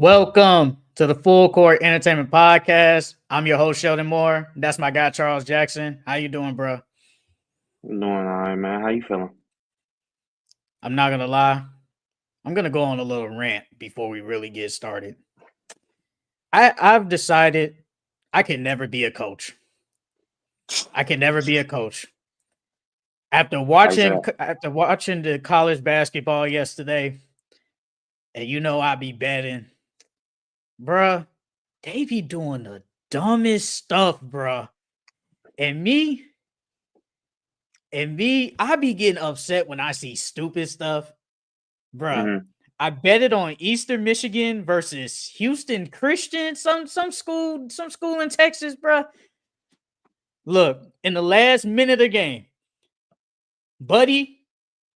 Welcome to the Full Court Entertainment Podcast. I'm your host, Sheldon Moore. That's my guy, Charles Jackson. How you doing, bro? Doing all right, man. How you feeling? I'm not going to lie. I'm going to go on a little rant before we really get started. I've decided I can never be a coach. I can never be a coach. After watching the college basketball yesterday, and I be betting, bruh, they be doing the dumbest stuff, bruh. And me, I be getting upset when I see stupid stuff. Bruh, Mm-hmm. I bet it on Eastern Michigan versus Houston Christian, some school in Texas, bruh. Look, in the last minute of the game, Buddy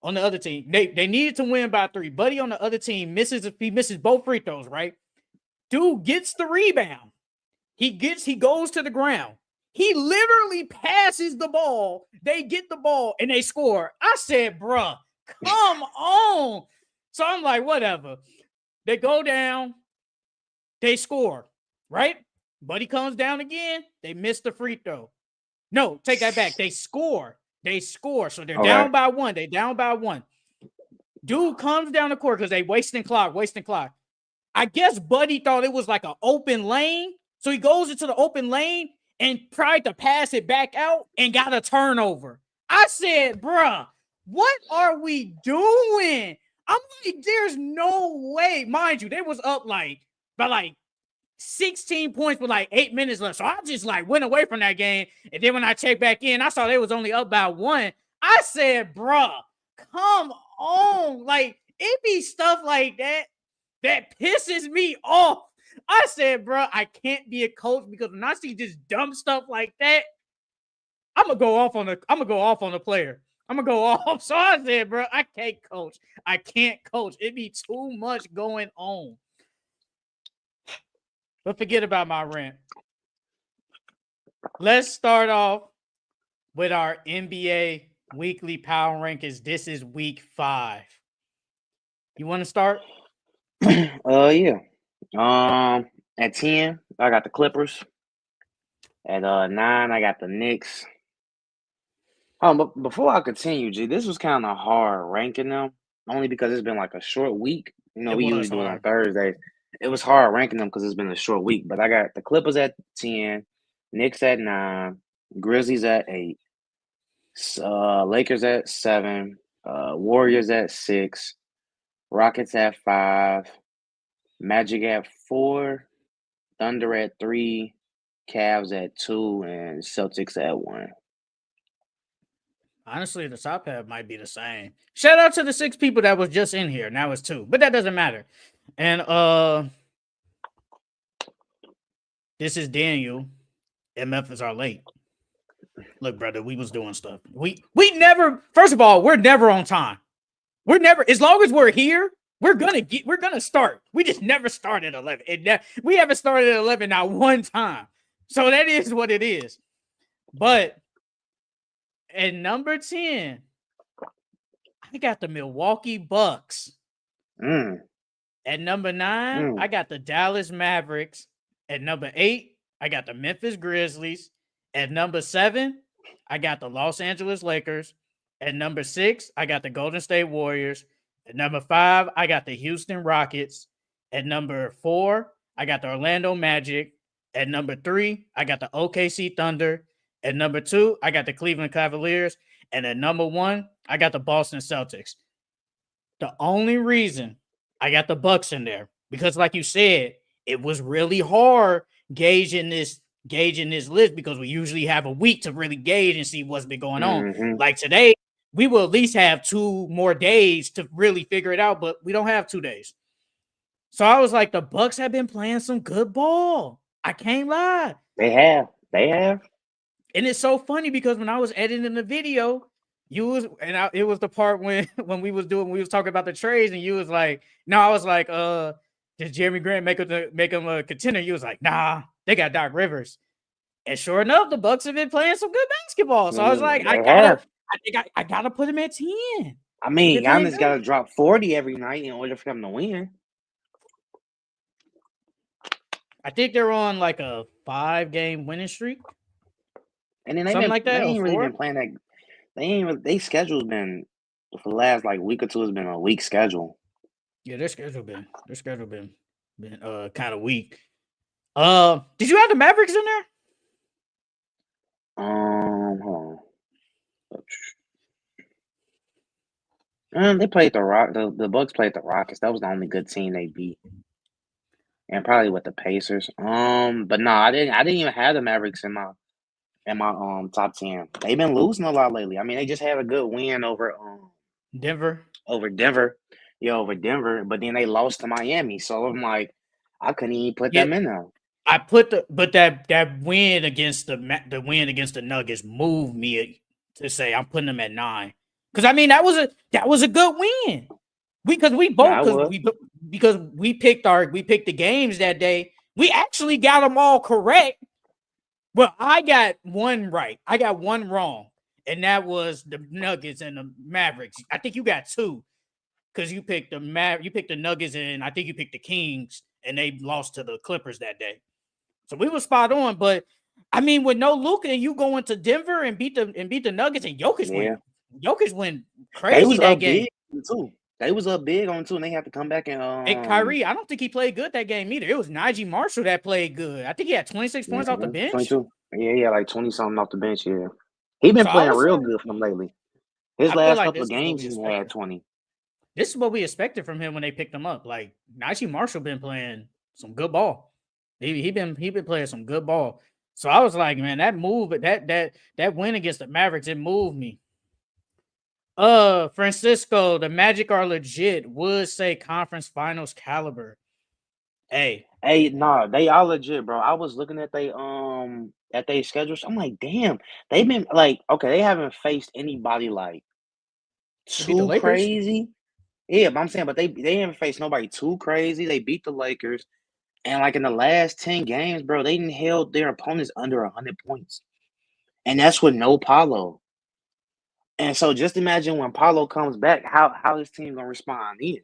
on the other team, they needed to win by 3. Buddy on the other team misses both free throws, right? Dude gets the rebound. He goes to the ground. He literally passes the ball. They get the ball and they score. I said, bruh, come on. So I'm like, whatever. They go down. They score, right? Buddy comes down again. They miss the free throw. No, take that back. They score. So they're down by 1. They down by 1. Dude comes down the court because they wasting clock. I guess Buddy thought it was like an open lane. So he goes into the open lane and tried to pass it back out and got a turnover. I said, bruh, what are we doing? I'm like, there's no way. Mind you, they was up by 16 points with 8 minutes left. So I just went away from that game. And then when I checked back in, I saw they was only up by 1. I said, bruh, come on. It be stuff like that pisses me off. I said, bro, I can't be a coach because when I see just dumb stuff like that, I'm gonna go off on the player. I'm gonna go off. So I said, bro, I can't coach. It be too much going on. But forget about my rant. Let's start off with our NBA weekly power rankings. This is week 5. You want to start? Yeah. At 10, I got the Clippers. At 9, I got the Knicks. But before I continue, G, this was kind of hard ranking them, only because it's been a short week. We usually do it on Thursdays. It was hard ranking them because it's been a short week. But I got the Clippers at 10, Knicks at 9, Grizzlies at 8, Lakers at 7, Warriors at 6, Rockets at 5, Magic at 4, Thunder at 3, Cavs at 2, and Celtics at 1. Honestly, the top half might be the same. Shout out to the 6 people that was just in here. Now it's 2, but that doesn't matter. And this is Daniel. MF are late. Look, brother, we was doing stuff. We never. First of all, we're never on time. We're never. As long as we're here, we're gonna start. We just never start at 11. We haven't started at 11 not one time. So that is what it is. But at number 10, I got the Milwaukee Bucks. At number 9, I got the Dallas Mavericks. At number 8, I got the Memphis Grizzlies. At number 7, I got the Los Angeles Lakers. At number 6, I got the Golden State Warriors. At number 5, I got the Houston Rockets. At number 4, I got the Orlando Magic. At number 3, I got the OKC Thunder. At number 2, I got the Cleveland Cavaliers. And at number 1, I got the Boston Celtics. The only reason I got the Bucks in there, because like you said, it was really hard gauging this list because we usually have a week to really gauge and see what's been going on. Like today, we will at least have 2 more days to really figure it out, but we don't have 2 days. So I was like, the Bucks have been playing some good ball. I can't lie. They have. And it's so funny because when I was editing the video, it was the part when we was talking about the trades, and you was like, no, I was like, did Jeremy Grant make him a contender? You was like, nah, they got Doc Rivers. And sure enough, the Bucks have been playing some good basketball. So I was like, I gotta put him at 10. I mean, Giannis got to drop 40 every night in order for them to win. I think they're on like a 5-game winning streak, And then something like they that, or ain't really been 4. playing that. They schedule's been for the last like week or two has been a weak schedule. Yeah, their schedule been kind of weak. Did you have the Mavericks in there? Hold on. They played the Rock. The Bucks played the Rockets. That was the only good team they beat, and probably with the Pacers. But no, I didn't even have the Mavericks in my top 10. They've been losing a lot lately. I mean, they just had a good win Denver. over Denver, yeah, over Denver. But then they lost to Miami, so I'm like, I couldn't even put Yeah, them in there. I put that win against the win against the Nuggets moved me to say I'm putting them at 9 because I mean that was a good win. Because we both Nah, I was. because we picked the games that day. We actually got them all correct. Well, I got one right. I got one wrong, and that was the Nuggets and the Mavericks. I think you got 2 because you picked the Nuggets, and I think you picked the Kings, and they lost to the Clippers that day. So we were spot on. But I mean, with no Luka, and you go into Denver and beat the Nuggets, and Yeah, Jokic went they crazy was that up game. big too. They was up big on too, and they had to come back and And Kyrie, I don't think he played good that game either. It was Najee Marshall that played good. I think he had 26 points off the bench. 22. Yeah, like 20 something off the bench. Yeah, he been So I playing was real like, good for them lately. His I feel last like couple this of is what games, we he had expected. 20. This is what we expected from him when they picked him up. Like Najee Marshall been playing some good ball. He been playing some good ball. So I was like, man, that win against the Mavericks, it moved me. Francisco, the Magic are legit. Would say conference finals caliber. Hey, Hey, nah, they are legit, bro. I was looking at they schedules. I'm like, damn, they've been like, okay, they haven't faced anybody like they beat the too Lakers. crazy. Yeah, but I'm saying, but they haven't faced nobody too crazy. They beat the Lakers, and like in the last 10 games, bro, they didn't held their opponents under 100 points, and that's with no Paulo. And so just imagine when Paulo comes back, how his team gonna respond then?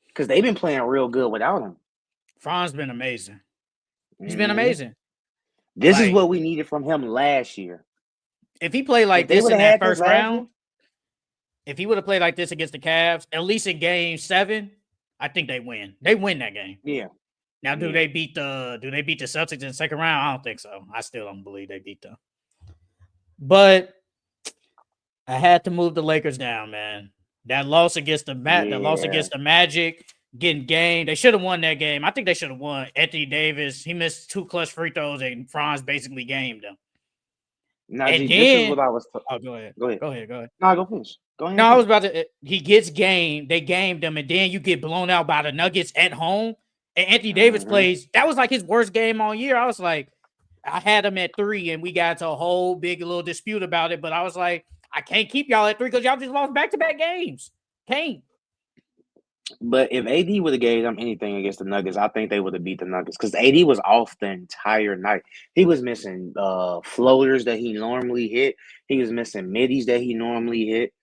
Because they've been playing real good without him. Fran's been amazing. He's been Hmm amazing. This is Like what we needed from him last year. if he played If like they this would in have that had this first last year, round, if he would have played like this against the Cavs, at least in game 7, I think they win. They win that game. yeah, Now, do yeah, they beat the Celtics in the second round? I don't think so. I still don't believe they beat them. But I had to move the Lakers down, man. That loss against the yeah. Magic, getting game. They should have won that game. I think they should have won. Anthony Davis, he missed 2 clutch free throws, and Franz basically gamed them. Now, And G, this is what then, I was. oh, go ahead. Go ahead. Go ahead. Go ahead. No, go finish. Go ahead No, and I was finish. about to. He gets game. They gamed him, and then you get blown out by the Nuggets at home. And Anthony Davis Hmm plays. That was like his worst game all year. I was like, I had him at 3, and we got into a whole big little dispute about it. But I was like, I can't keep y'all at 3 because y'all just lost back-to-back games. Can't. But if AD would have gave them anything against the Nuggets, I think they would have beat the Nuggets because AD was off the entire night. He was missing floaters that he normally hit. He was missing middies that he normally hit.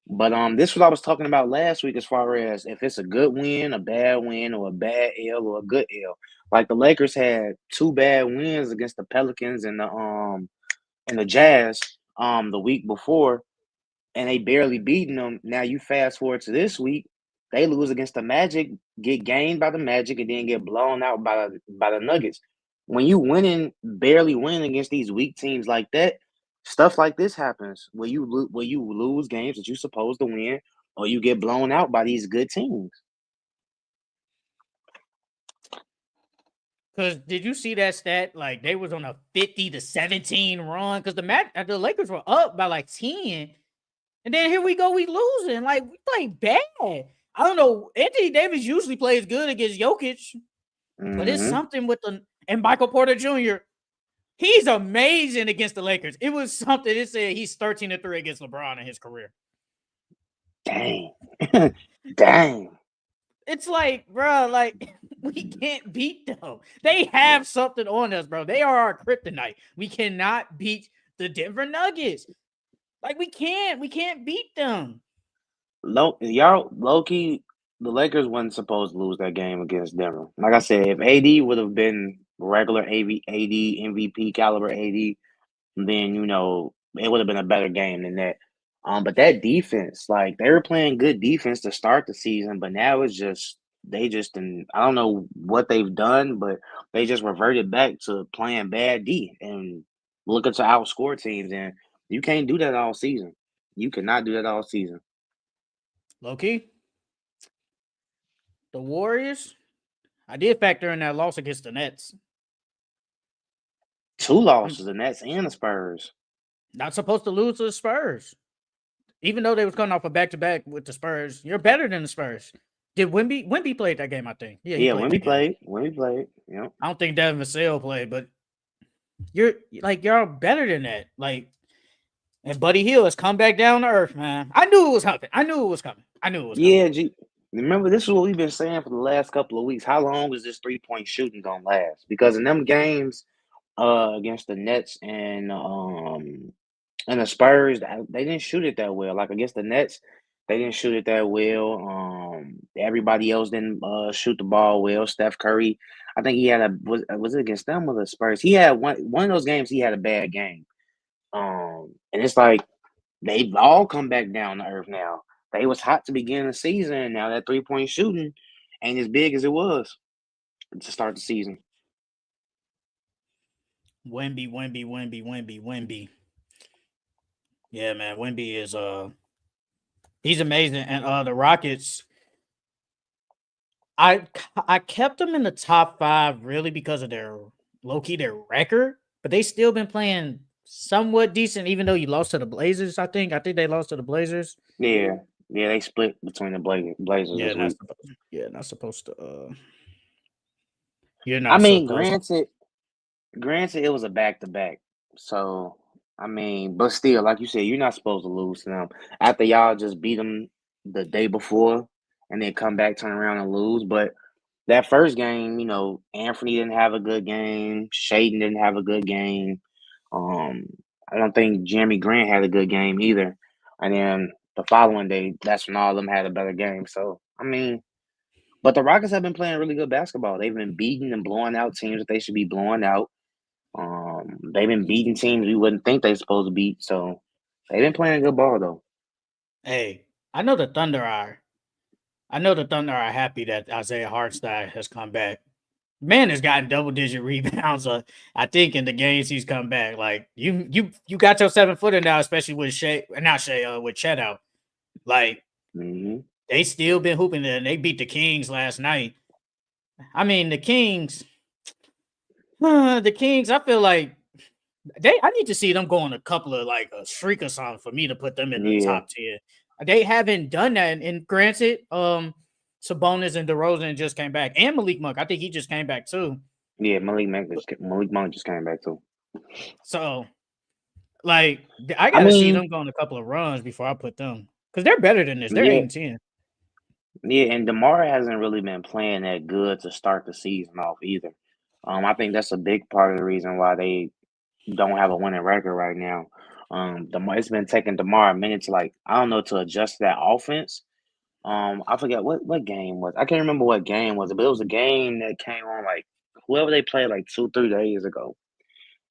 But this is what I was talking about last week as far as if it's a good win, a bad win, or a bad L or a good L. Like the Lakers had 2 bad wins against the Pelicans and the Jazz the week before, and they barely beaten them. Now you fast forward to this week, they lose against the Magic, get gained by the Magic, and then get blown out by the Nuggets. When you barely winning against these weak teams like that, stuff like this happens where where you lose games that you're supposed to win, or you get blown out by these good teams. Because did you see that stat? Like they was on a 50-17 run because the Lakers were up by like 10. And then here we go, we losing. Like, we play bad. I don't know. Anthony Davis usually plays good against Jokic, but it's Hmm something with and Michael Porter Jr. He's amazing against the Lakers. It was something. It said he's 13-3 against LeBron in his career. Dang, dang. It's like, bro, like we can't beat them. They have something on us, bro. They are our kryptonite. We cannot beat the Denver Nuggets. Like we can't beat them. Y'all low key. the Lakers wasn't supposed to lose that game against Denver. Like I said, if AD would have been regular AD MVP caliber AD, then it would have been a better game than that. But that defense, like they were playing good defense to start the season, but now it's just they just and I don't know what they've done, but they just reverted back to playing bad D and looking to outscore teams, and you can't do that all season. You cannot do that all season. Low key, the Warriors. I did factor in that loss against the Nets. Two I'm losses, the Nets and the Spurs. not supposed to lose to the Spurs, even though they was coming off a back to back with the Spurs. You're better than the Spurs. Did Wimby played that game? I think. Yeah, he Yeah, played that game. when we played, I don't think Devin Vassell played, but y'all better than that. Like, and Buddy Hield has come back down to earth, man. I knew it was coming. I knew it was coming. yeah. Remember, this is what we've been saying for the last couple of weeks. How long is this 3-point shooting gonna last? Because in them games, against the Nets and the Spurs, they didn't shoot it that well. Like against the Nets, they didn't shoot it that well. Everybody else didn't shoot the ball well. Steph Curry, I think he had was it against them or the Spurs? He had one of those games. He had a bad game. And it's like they've all come back down to earth now. They was hot to begin the season, and now that 3-point shooting ain't as big as it was to start the season. Wimby. Yeah, man, Wimby is he's amazing, and the Rockets. I kept them in the top 5 really because of their their record, but they still been playing somewhat decent, even though you lost to the Blazers. I think they lost to the Blazers. Yeah, they split between the Blazers Yeah, this week. not supposed to. You're I not mean, supposed. granted, it was a back-to-back. So, I mean, but still, like you said, you're not supposed to lose to them after y'all just beat them the day before and then come back, turn around and lose. But that first game, Anthony didn't have a good game. Shaden didn't have a good game. Um, I don't think Jeremy Grant had a good game either. And then the following day, that's when all of them had a better game. So, I mean, but the Rockets have been playing really good basketball. They've been beating and blowing out teams that they should be blowing out. They've been beating teams we wouldn't think they're supposed to beat. So they've been playing good ball though. Hey, I know the Thunder are. I know the Thunder are happy that Isaiah Hartenstein has come back. Man has gotten double-digit rebounds. I think in the games he's come back. Like you got your 7-footer now, especially with with Chet out. Like they still been hooping there, and they beat the Kings last night. I mean, the Kings. I feel like I need to see them go on a couple of like a streak or something for me to put them in the Yeah, top 10. They haven't done that. And granted, Sabonis and DeRozan just came back, and Malik Monk. I think he just came back too. yeah. Malik Monk just came back too. So, like, I I got to see mean, them go on a couple of runs before I put them because they're better than this. They're yeah, 8-10. yeah. And DeMar hasn't really been playing that good to start the season off either. I think that's a big part of the reason why they don't have a winning record right now. It's been taking DeMar a minute to I don't know to adjust that offense. I forget what game was. I can't remember what game was it, but it was a game that came on whoever they played 2-3 days ago,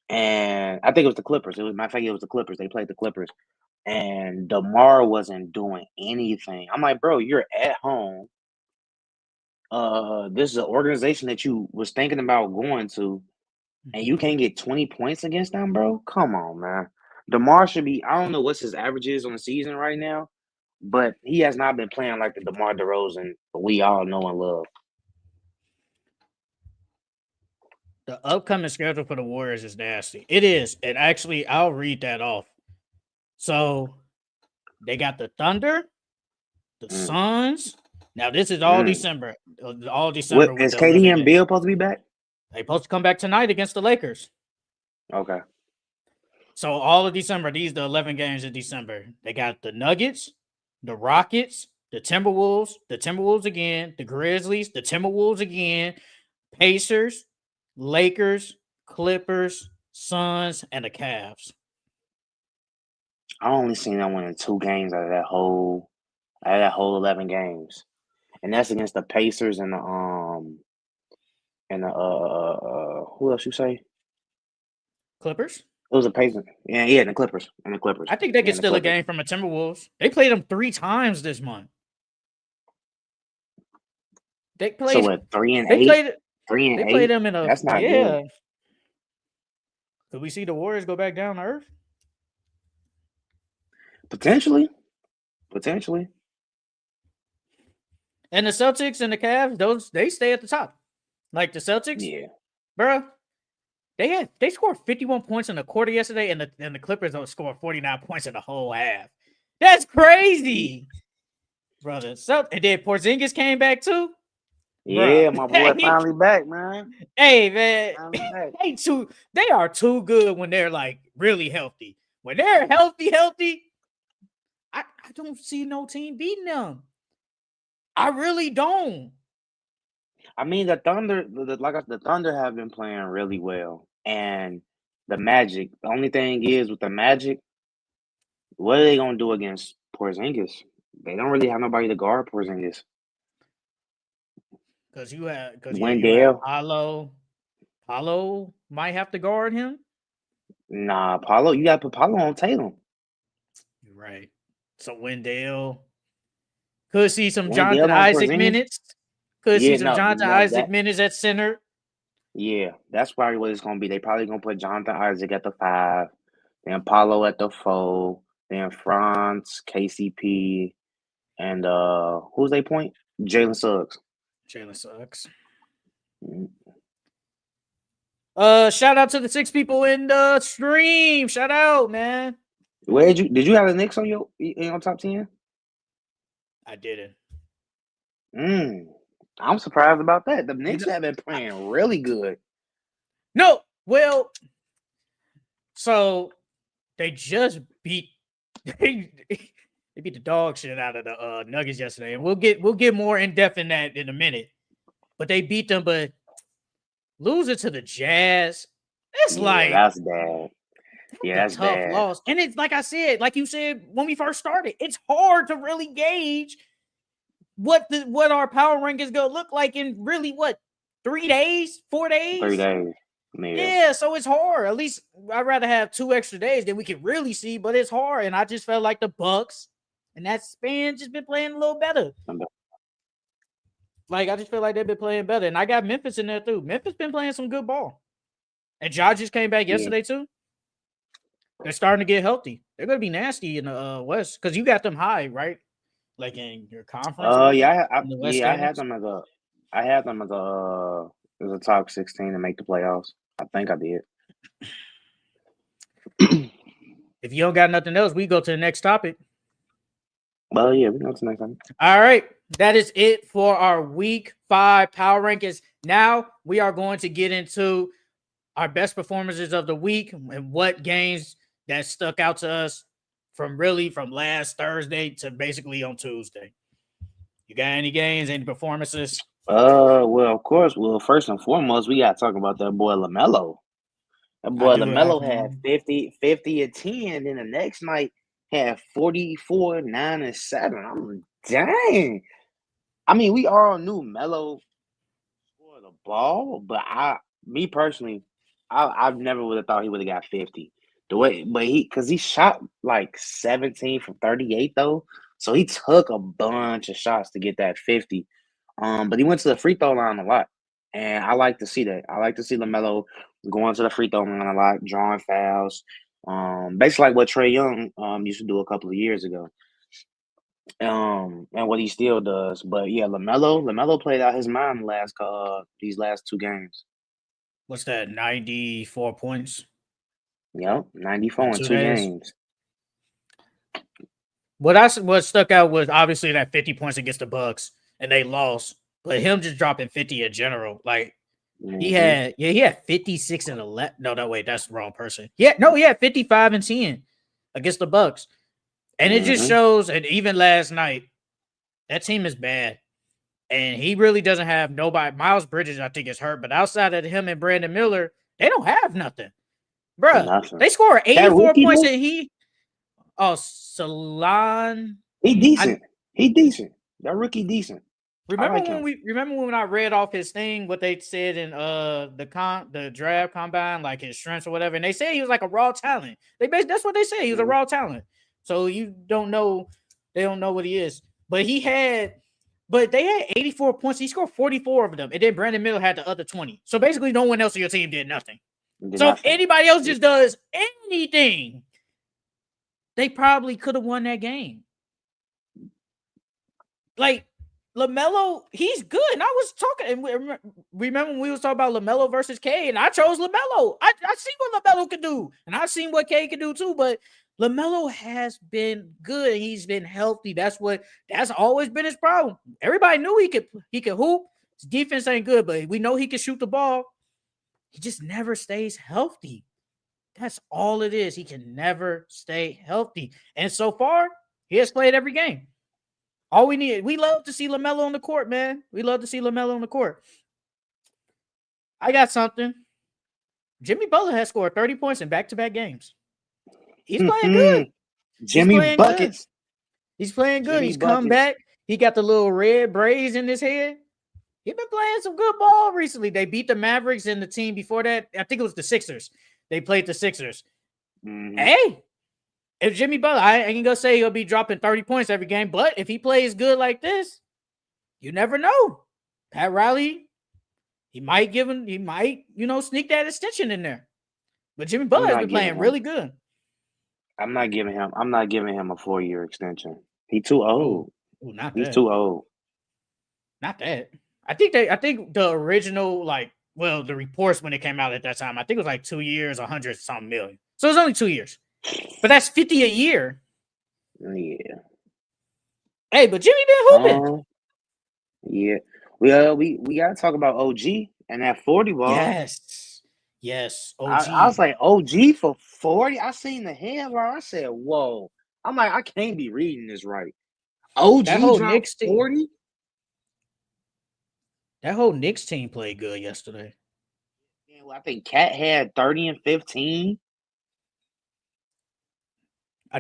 and I think it was the Clippers. Matter of fact, it was the Clippers. They played the Clippers, and DeMar wasn't doing anything. I'm like, bro, you're at home. This is an organization that you was thinking about going to, and you can't get 20 points against them, bro. Come on, man. DeMar should be. I don't know what's his averages on the season right now, but he has not been playing like the DeMar DeRozan we all know and love. The upcoming schedule for the Warriors is nasty. It is. And actually, I'll read that off. So they got the Thunder, the Suns. Now this is all December. All December with Is the KD 11 and games. Bill supposed to be back? They supposed to come back tonight against the Lakers. Okay. So all of December, these the 11 games of December. They got the Nuggets, the Rockets, the Timberwolves again, the Grizzlies, the Timberwolves again, Pacers, Lakers, Clippers, Suns, and the Cavs. I only seen them winning 2 games out of that whole 11 games. and that's against the Pacers and the who else you say? Clippers. It was the Pacers. Yeah, the Clippers. And the Clippers. I think they could And the steal a Clippers. game from the Timberwolves. They played them 3 times this month. They So played. what? 3 and They 8. played. 3 and They 8. played them in a That's not good. yeah. Could we see the Warriors go back down to earth? Potentially. And the Celtics and the Cavs, they stay at the top. Like the Celtics, Yeah. bro. They scored 51 points in the quarter yesterday, and the Clippers don't score 49 points in the whole half. That's crazy, brother. So and then Porzingis came back too. Yeah, Bruh. my boy finally back, man. Hey man, Finally back. they are too good when they're like really healthy. When they're healthy, I don't see no team beating them. I really don't. I mean, the Thunder, the Thunder have been playing really well, and the Magic. The only thing is with the Magic, what are they gonna do against Porzingis? They don't really have nobody to guard Porzingis. Because you have Wendell, Paulo might have to guard him. nah, Paulo. You got to put Paulo on Tatum. You're right. So Wendell could see some Jonathan Wendell on Isaac Porzingis. minutes. Could see Yeah, some no, Jonathan Isaac minutes at center. yeah, that's probably what it's gonna be. They probably gonna put Jonathan Isaac at the 5, then Paulo at the 4, then Franz, KCP, and who's they point? Jalen Suggs. Jalen Suggs. Mm. Shout out to the 6 people in the stream. Shout out, man. Where did you have the Knicks on your top 10? I didn't. I'm surprised about that. The Knicks have been playing really good. No, well, so they just beat they beat the dog shit out of the Nuggets yesterday, and we'll get more in depth in that in a minute. But they beat them, but losing to the Jazz, it's that's bad. Yeah, that's tough bad. loss. And it's like I said, like you said when we first started, it's hard to really gauge what our power rank is gonna look like in really 3 days, 4 days? 3 days. Yeah, so it's hard. At least I'd rather have 2 extra days than we can really see, but it's hard. And I just felt like the Bucks and that span just been playing a little better. Like I just feel like they've been playing better. And I got Memphis in there too. Memphis been playing some good ball. And Ja just came back yesterday too. They're starting to get healthy. They're gonna be nasty in the West because you got them high, right? Like in your conference. I had them as a top 16 to make the playoffs. I think I did. If you don't got nothing else, we go to the next topic. Well, yeah, we go to the next one. All right. That is it for our week 5 power rankings. Now we are going to get into our best performances of the week and what games that stuck out to us from last Thursday to basically on Tuesday. You got any games, any performances? Well, of course. Well, first and foremost, we got to talk about that boy LaMelo. That boy LaMelo had 50 and 10, and the next night had 44, 9, and 7. I'm like, dang. I mean, we all knew Melo scored the ball, but me personally, I never would have thought he would have got 50. Because he shot like 17 from 38 though, so he took a bunch of shots to get that 50. But he went to the free throw line a lot, and I like to see that. I like to see LaMelo going to the free throw line a lot, drawing fouls. Basically like what Trae Young used to do a couple of years ago. And what he still does. But yeah, LaMelo played out his mind these last 2 games. What's that? 94 points. Yep, 94 in 2 games. What stuck out was obviously that 50 points against the Bucks, and they lost. But him just dropping 50 in general, like he had 56 and 11. No, wait, that's the wrong person. He had 55 and 10 against the Bucks. And it just shows, and even last night, that team is bad. And he really doesn't have nobody. Miles Bridges, I think, is hurt. But outside of him and Brandon Miller, they don't have nothing. Bruh, they scored 84 points and Salon. He decent. That rookie decent. I Remember like him. when I read off his thing, what they said in the draft combine, like his strengths or whatever, and they say he was like a raw talent. That's what they say. He was a Mhm. raw talent. So you don't know, they don't know what he is. But they had 84 points. He scored 44 of them, and then Brandon Miller had the other 20. So basically, no one else on your team did nothing. Did So if nothing. anybody else just does anything, they probably could have won that game. Like LaMelo, he's good. And I was talking, and remember when we was talking about LaMelo versus K, and I chose LaMelo. I see what LaMelo can do, and I've seen what K can do too. But LaMelo has been good. He's been healthy. That's always been his problem. Everybody knew he could hoop. His defense ain't good, but we know he can shoot the ball. He just never stays healthy. That's all it is. He can never stay healthy. And so far, he has played every game. All we love to see LaMelo on the court, man. We love to see LaMelo on the court. I got something. Jimmy Butler has scored 30 points in back-to-back games. He's playing good. He's Jimmy playing good. buckets. He's playing good. Jimmy He's come buckets. back. He got the little red braids in his head. He's been playing some good ball recently. They beat the Mavericks, and the team before that, I think it was the Sixers. They played the Sixers. Mm-hmm. Hey, if Jimmy Butler, I ain't gonna say he'll be dropping 30 points every game, but if he plays good like this, you never know. Pat Riley, he might, sneak that extension in there. But Jimmy Butler has been playing really good. I'm not giving him a 4-year extension. He's too old. Not He's that. too old. Not that. I think the original, the reports when it came out at that time, I think it was like 2 years, 100-something million. So it's only 2 years. But that's 50 a year. Yeah. Hey, but Jimmy been hooping. Yeah. We gotta talk about OG and that 40 ball. Yes. OG. I was like, OG for 40? I seen the headline. I said, whoa. I'm like, I can't be reading this right. OG dropped 40? That whole Knicks team played good yesterday. Yeah, well, I think Cat had 30 and 15.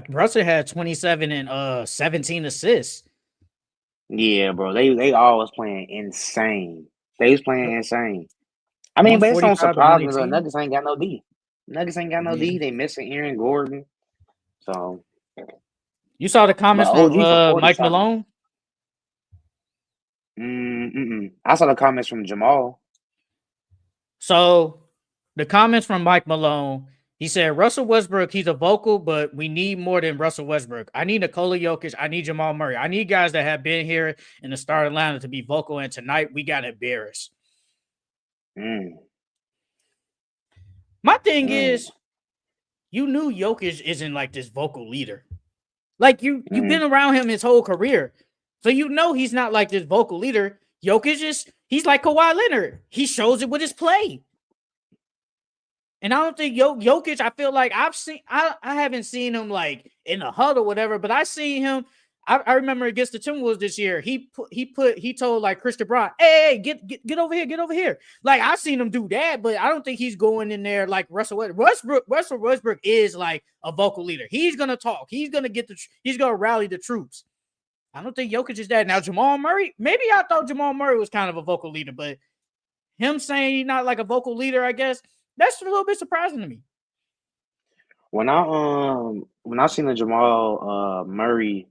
Russell had 27 and 17 assists. Yeah, bro. They always playing insane. They was playing insane. I mean, but it's no surprise me. The Nuggets ain't got no D. D. They missing Aaron Gordon. So you saw the comments from Mike Malone? I saw the comments from Jamal. So the comments from Mike Malone, he said, Russell Westbrook, he's a vocal, but we need more than Russell Westbrook. I need Nikola Jokic. I need Jamal Murray. I need guys that have been here in the starting lineup to be vocal, and tonight we got to embarrass. My thing is, you knew Jokic isn't like this vocal leader. Like you've been around him his whole career. So you know he's not like this vocal leader. Jokic he's like Kawhi Leonard. He shows it with his play. And I don't think Jokic, I feel like I haven't seen him like in the huddle or whatever, but I seen him. I remember against the Timberwolves this year. He told like Christian Brown, hey, get over here. Like I've seen him do that, but I don't think he's going in there like Russell Westbrook. Russell Westbrook is like a vocal leader. He's gonna talk. He's gonna rally the troops. I don't think Jokic is that. Now Jamal Murray, maybe I thought Jamal Murray was kind of a vocal leader, but him saying he's not like a vocal leader, I guess that's a little bit surprising to me. When I seen the Jamal Murray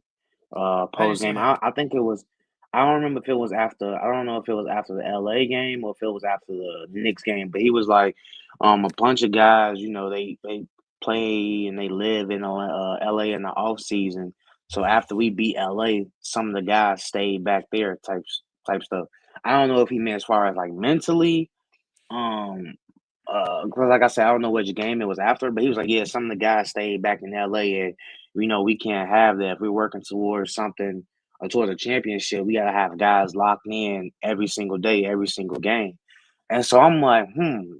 post game, I think it was. I don't remember if it was after. I don't know if it was after the LA game or if it was after the Knicks game. But he was like, a bunch of guys. They play and they live in LA in the off season. So after we beat LA, some of the guys stayed back there, type stuff. I don't know if he meant as far as like mentally, because like I said, I don't know which game it was after, but he was like, yeah, some of the guys stayed back in LA, and we can't have that. If we're working towards something or towards a championship, we gotta have guys locked in every single day, every single game. And so I'm like,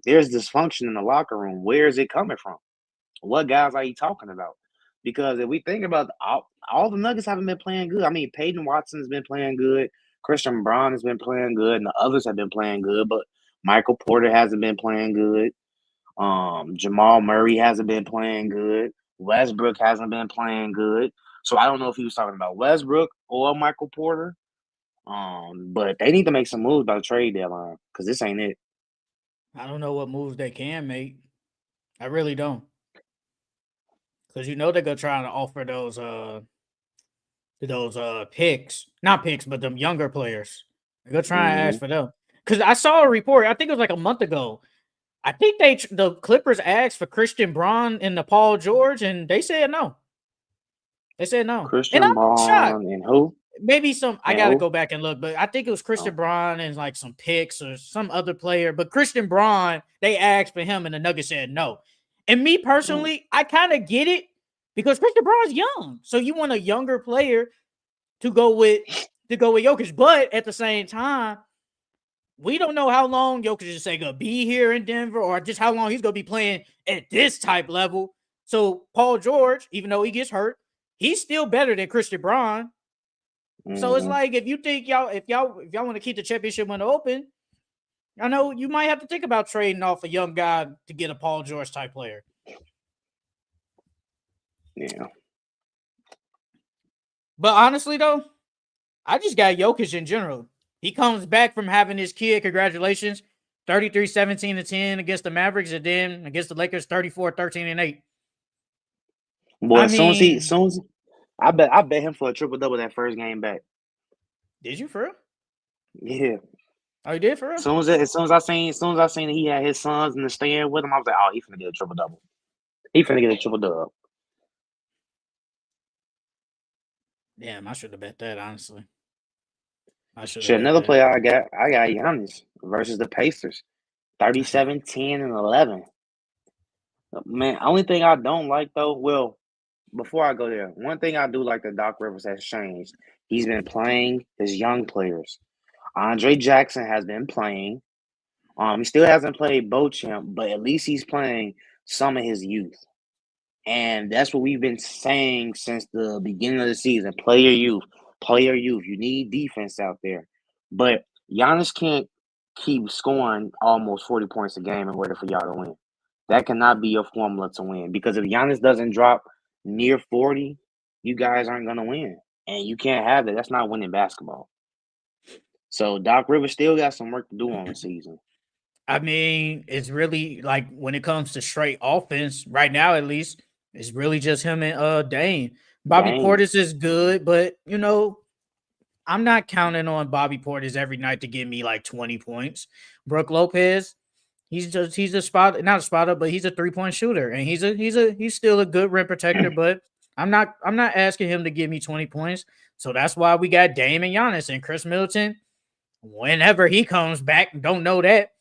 there's dysfunction in the locker room. Where is it coming from? What guys are you talking about? Because if we think about all the Nuggets haven't been playing good. I mean, Peyton Watson's been playing good. Christian Braun has been playing good, and the others have been playing good, but Michael Porter hasn't been playing good. Jamal Murray hasn't been playing good. Westbrook hasn't been playing good. So I don't know if he was talking about Westbrook or Michael Porter. But they need to make some moves by the trade deadline because this ain't it. I don't know what moves they can make. I really don't. Because you know they're gonna try to offer those picks. Not picks, but them younger players. They're gonna try and Hmm ask for them. Because I saw a report, I think it was like a month ago. I think the Clippers asked for Christian Braun and the Paul George, and they said no. They said no. And Christian I'm shocked. Braun and who? Maybe I And gotta who? go back and look, but I think it was Oh, Christian Braun and like some picks or some other player. But Christian Braun, they asked for him, and the Nuggets said no. And me mm, personally, I kind of get it because Christian Braun's young, so you want a younger player to go with Jokic. But at the same time, we don't know how long Jokic is gonna be here in Denver, or just how long he's gonna be playing at this type level. So Paul George, even though he gets hurt, he's still better than Christian Braun. So it's hmm like if you think if y'all want to keep the championship window open, I know you might have to think about trading off a young guy to get a Paul George type player. yeah. But honestly though, I just got Jokic in general. He comes back from having his kid. Congratulations. 33, 17, and 10 against the Mavericks, and then against the Lakers, 34, 13, and 8. Boy, I as soon as he, as mean, soon as I bet him for a triple double that first game back. did you for real? Yeah. Oh, you did for real? As soon as I seen that he had his sons in the stand with him, I was like, oh, he finna get a triple double. He finna get a triple double. Damn, I should have bet that, honestly. I should have Shit, bet another that. player I got Giannis versus the Pacers. 37, 10, and 11. Man, only thing I don't like though, well, before I go there, one thing I do like that Doc Rivers has changed. He's been playing his young players. Andre Jackson has been playing. He still hasn't played Beauchamp, but at least he's playing some of his youth. And that's what we've been saying since the beginning of the season. Play your youth. Play your youth. You need defense out there. But Giannis can't keep scoring almost 40 points a game in order for y'all to win. That cannot be your formula to win. Because if Giannis doesn't drop near 40, you guys aren't going to win. And you can't have that. That's not winning basketball. So Doc Rivers still got some work to do on the season. I mean, it's really like when it comes to straight offense, right now at least, it's really just him and Dane. Bobby Dang. Portis is good, but I'm not counting on Bobby Portis every night to give me like 20 points. Brooke Lopez, he's a spot, not a spotter, but he's a 3-point shooter, and he's still a good rim protector, but I'm not asking him to give me 20 points. So that's why we got Dame and Giannis and Chris Middleton. Whenever he comes back, don't know that.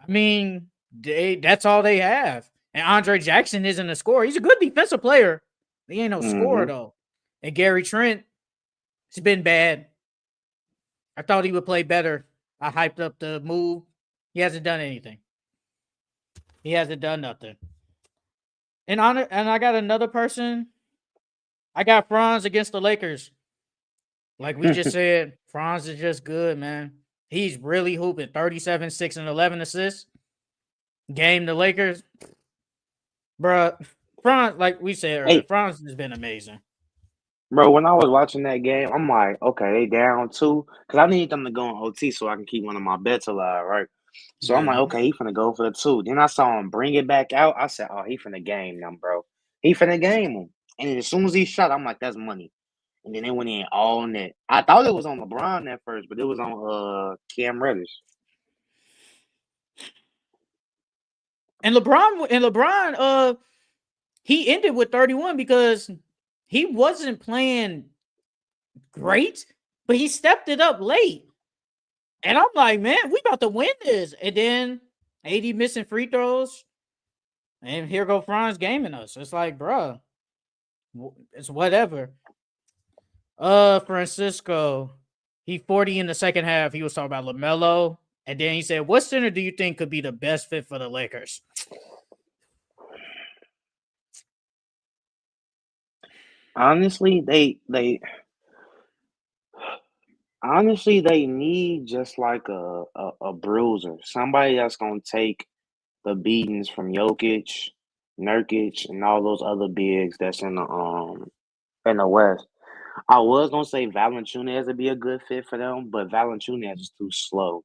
I mean, that's all they have. And Andre Jackson isn't a scorer. He's a good defensive player. He ain't no scorer Mm-hmm. though. And Gary Trent, it's been bad. I thought he would play better. I hyped up the move. He hasn't done anything. He hasn't done nothing. And I got another person. I got Franz against the Lakers. Like we just said, Franz is just good, man. He's really hooping. 37, 6, and 11 assists. Game the Lakers. Bruh. Franz, like we said earlier, Hey, Franz has been amazing. bro, when I was watching that game, I'm like, okay, they down two. Because I need them to go on OT so I can keep one of my bets alive, right? So I'm like, Yeah. okay, he finna go for the two. Then I saw him bring it back out. I said, oh, he finna game them, bro. He finna game him. And then as soon as he shot, I'm like, that's money. And then they went in all net. I thought it was on LeBron at first, but it was on Cam Reddish. And LeBron, he ended with 31 because he wasn't playing great, but he stepped it up late. And I'm like, man, we about to win this. And then AD missing free throws. And here go Franz gaming us. It's like, bruh, it's whatever. Francisco, he 40 in the second half. He was talking about LaMelo. And then he said, what center do you think could be the best fit for the Lakers? Honestly, they need just like a bruiser, somebody that's gonna take the beatings from Jokic, Nurkic, and all those other bigs that's in the West. I was gonna say Valanciunas would be a good fit for them, but Valanciunas is too slow.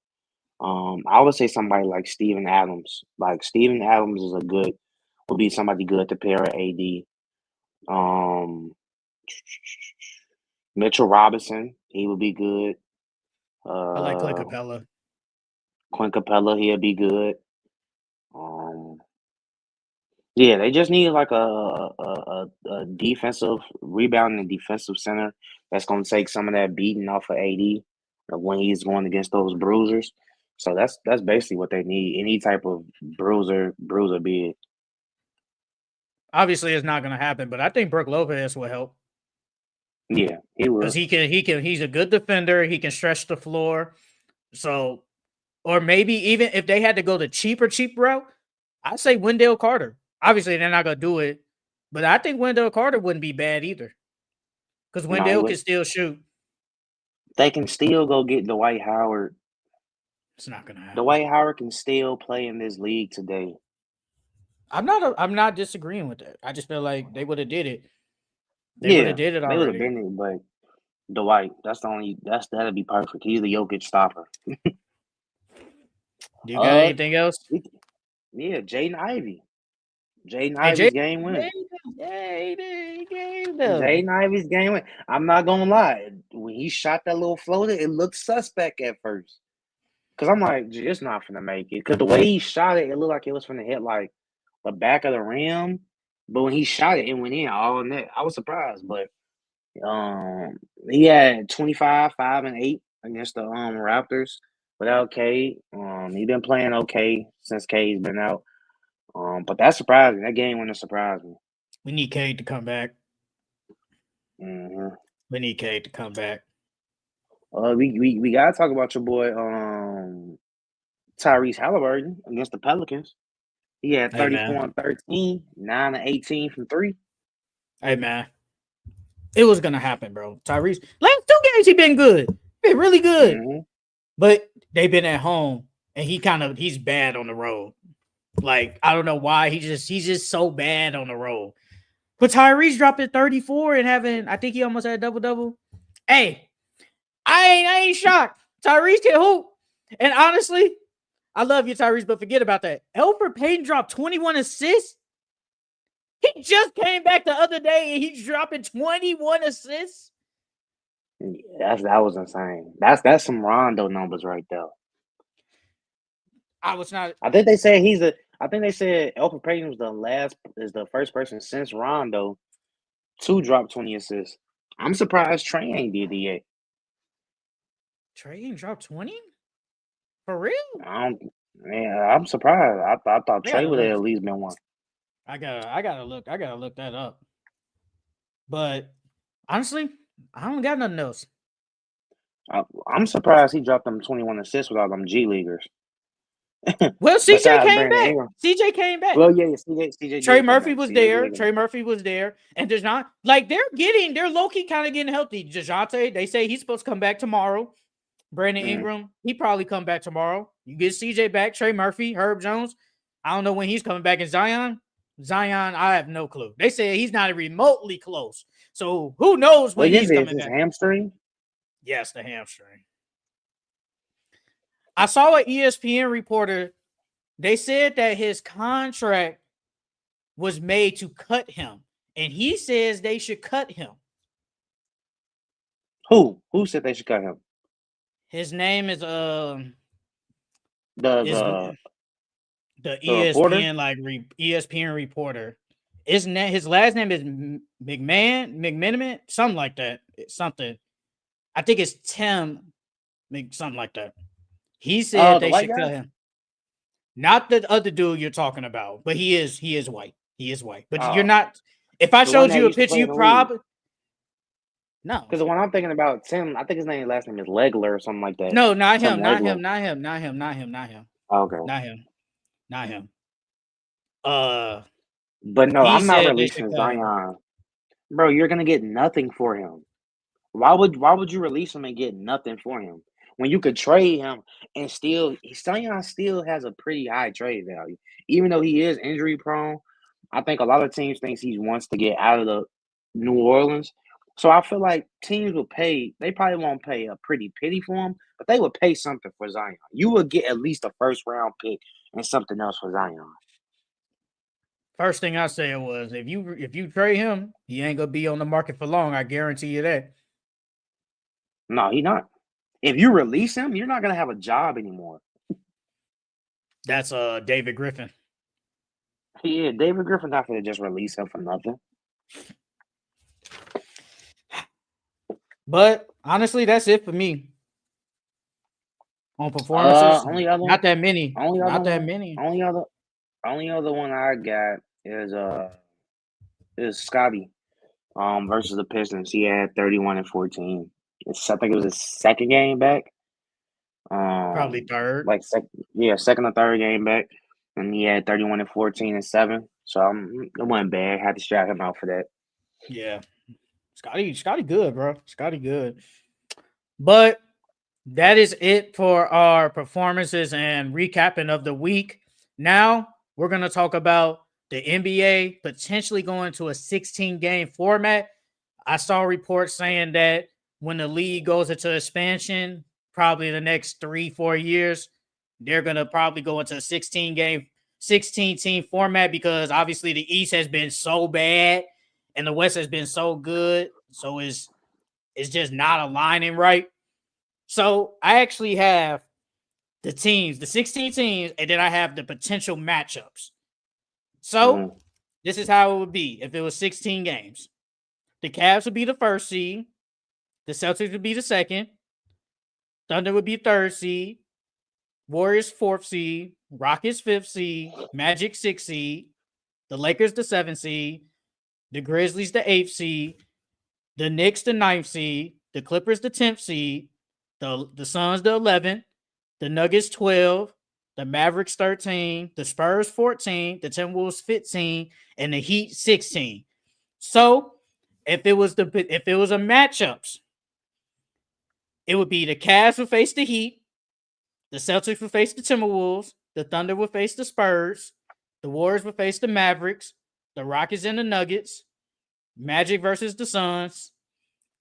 I would say somebody like Steven Adams. Like Steven Adams is a good would be somebody good to pair with AD. Um, Mitchell Robinson, he would be good. I like Clint Uh, Capella. Quinn Capella, he'll be good. Um, yeah, they just need like a defensive rebounding defensive center that's gonna take some of that beating off of AD when he's going against those bruisers. So that's basically what they need. Any type of bruiser big. Obviously, it's not going to happen, but I think Brook Lopez will help Yeah, he because will. he's a good defender. He can stretch the floor. So, or maybe even if they had to go the cheap route, I'd say Wendell Carter. Obviously, they're not going to do it, but I think Wendell Carter wouldn't be bad either because No, he Wendell can would. still shoot. They can still go get Dwight Howard. It's not going to happen. Dwight Howard can still play in this league today. I'm not disagreeing with that. I just feel like they would have did it. They would Yeah, have did it they would have already. been it, but Dwight, that'd be perfect. He's the Jokic stopper. Do you got Uh, anything else? yeah, Jaden Ivey. Jaden Hey, Ivey's game winner. he gave them. Jaden Ivey's game winner. I'm not gonna lie. When he shot that little floater, it looked suspect at first. Cause I'm like, it's not finna make it. Cause the way he shot it, it looked like it was finna hit like the back of the rim. But when he shot it, it went in all net. I was surprised, but he had 25, 5, and 8 against the Raptors without Cade. He been playing okay since Cade's been out. But that's surprising. That game winner surprised me. We need Cade to come back. Mm-hmm. We need Cade to come back. We gotta talk about your boy Tyrese Halliburton against the Pelicans. He had Hey, 34 man. and 13, 9 and 18 from 3. Hey, man. It was going to happen, bro. Tyrese, last 2 games, he been good. Been really good. Mm-hmm. But they've been at home, and he's bad on the road. Like, I don't know why. He's just so bad on the road. But Tyrese dropping 34 and I think he almost had a double-double. Hey, I ain't shocked. Tyrese can hoop. And honestly, I love you, Tyrese, but forget about that. Elfrid Payton dropped 21 assists. He just came back the other day and he's dropping 21 assists. Yeah, that was insane. That's some Rondo numbers right there. I was not. I think they said Elfrid Payton is the first person since Rondo to drop 20 assists. I'm surprised Trey ain't did it yet. Trey ain't dropped 20? For real? I'm surprised. I thought Trey would have at least been one. I gotta look that up. But honestly, I don't got nothing else. I'm surprised he dropped them 21 assists with all them G leaguers. Well, CJ came back. CJ came back. Well, yeah, CJ. Trey Murphy was there. Trey Murphy was there. And there's not like they're low-key kind of getting healthy. DeJounte, they say he's supposed to come back tomorrow. Brandon Ingram, he probably come back tomorrow. You get CJ back, Trey Murphy, Herb Jones. I don't know when he's coming back. And Zion, I have no clue. They say he's not remotely close. So who knows when he's coming back? Hamstring? Yes, the hamstring. I saw an ESPN reporter. They said that his contract was made to cut him, and he says they should cut him. Who said they should cut him? His name is the ESPN ESPN reporter. Isn't that his last name is McMenamin, something like that. Something. I think it's Tim, something like that. He said they should cut him. Not the other dude you're talking about, but he is white. He is white. But you're not. If I showed you a picture, you probably no. Because the one I'm thinking about, Tim, I think his last name is Legler or something like that. No, not him. Not him. Okay. Not him. But no, I'm not releasing Zion. Bro, you're gonna get nothing for him. Why would you release him and get nothing for him when you could trade him and Zion still has a pretty high trade value, even though he is injury prone. I think a lot of teams thinks he wants to get out of the New Orleans, So I feel like teams will pay. They probably won't pay a pretty penny for him, but they would pay something for Zion. You would get at least a first round pick and something else for Zion. First thing I said was if you trade him, he ain't gonna be on the market for long. I guarantee you that. No, he not. If you release him, you're not gonna have a job anymore. That's David Griffin. Yeah, David Griffin not gonna just release him for nothing. But honestly, that's it for me on performances. Only other Not that many. only other Not that one, many. only other one I got is Scotty versus the Pistons. He had 31 and 14. I think it was his second game back. Probably third. Like second or third game back, and he had 31 and 14 and 7. So it wasn't bad. Had to strap him out for that. Yeah. Scotty good, bro. Scotty good. But that is it for our performances and recapping of the week. Now we're going to talk about the NBA potentially going to a 16-game format. I saw reports saying that when the league goes into expansion, probably the next 3-4 years, they're going to probably go into a 16-team format because obviously the East has been so bad and the West has been so good. So it's just not aligning right. So I actually have the teams, the 16 teams, and then I have the potential matchups. So this is how it would be if it was 16 games. The Cavs would be the first seed. The Celtics would be the second. Thunder would be third seed. Warriors fourth seed. Rockets fifth seed. Magic sixth seed. The Lakers the seventh seed. The Grizzlies the eighth seed. The Knicks the ninth seed. The Clippers the 10th seed. The Suns the 11th. The Nuggets 12. The Mavericks 13. The Spurs 14. The Timberwolves 15. And the Heat 16. So if it was a matchups, it would be the Cavs would face the Heat, the Celtics would face the Timberwolves, the Thunder would face the Spurs, the Warriors would face the Mavericks, the Rockets and the Nuggets, Magic versus the Suns,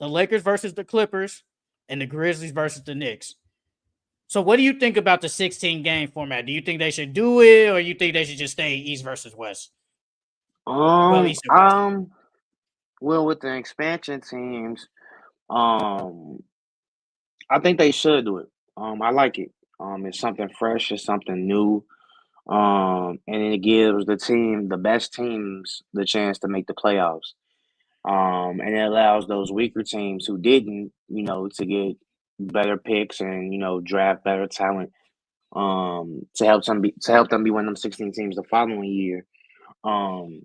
the Lakers versus the Clippers, and the Grizzlies versus the Knicks. So what do you think about the 16-game format? Do you think they should do it, or you think they should just stay East versus West? East and West. Well, with the expansion teams, I think they should do it. I like it. It's something fresh. It's something new. And it gives the best teams, the chance to make the playoffs. And it allows those weaker teams who didn't, to get better picks and draft better talent. To help them be one of them 16 teams the following year. Um,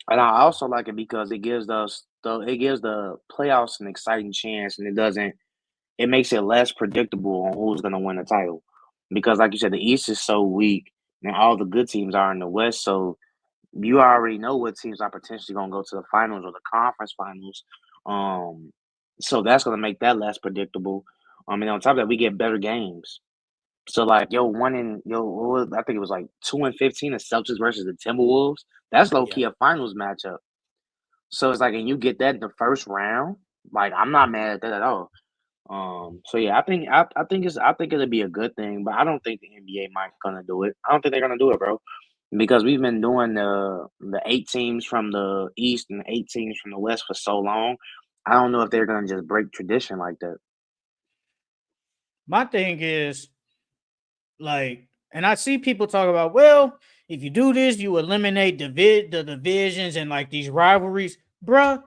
and I also like it because it gives the playoffs an exciting chance, and it makes it less predictable on who's going to win the title. Because, like you said, the East is so weak, and all the good teams are in the West. So you already know what teams are potentially going to go to the finals or the conference finals. So that's going to make that less predictable. And on top of that, we get better games. So like I think it was like 2-15, the Celtics versus the Timberwolves. That's low key a finals matchup. So it's like, and you get that in the first round. Like, I'm not mad at that at all. So yeah, I think it'll be a good thing, but I don't think the NBA might gonna do it. I don't think they're gonna do it, bro, because we've been doing the 8 teams from the East and the 8 teams from the West for so long. I don't know if they're gonna just break tradition like that. My thing is, like, and I see people talk about, well, if you do this, you eliminate the divisions and like these rivalries. Bruh,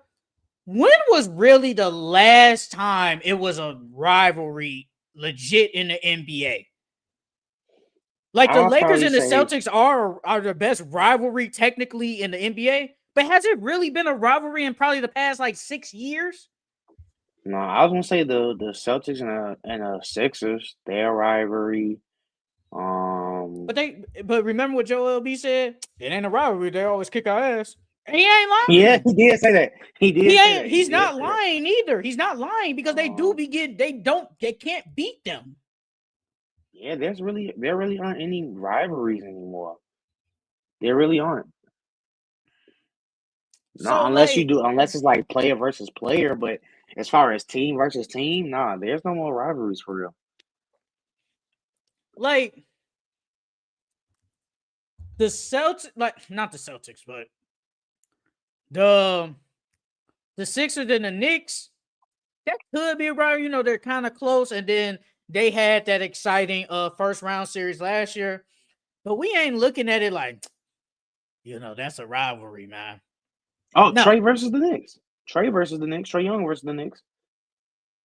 when was really the last time it was a rivalry legit in the NBA? Like the I'll Lakers probably and the say Celtics are the best rivalry technically in the NBA, but has it really been a rivalry in probably the past like 6 years? no. I was gonna say the Celtics and the Sixers, their rivalry. But remember what Joel B said? It ain't a rivalry. They always kick our ass. And he ain't Yeah, lying. he did say that. He He did say ain't. that. He He's did not say that. lying either. He's not lying because they do Um, be get. They don't. They can't beat them. yeah, there really aren't any rivalries anymore. There really aren't. So unless you like, do, unless it's like player versus player. But as far as team versus team, nah, there's no more rivalries for real. like the Celtics, like not the Celtics, but the the Sixers and the Knicks. That could be right. You know, they're kind of close, and then they had that exciting first round series last year. But we ain't looking at it like, that's a rivalry, man. Oh, No, Trey versus the Knicks. Trey versus the Knicks. Trey Young versus the Knicks.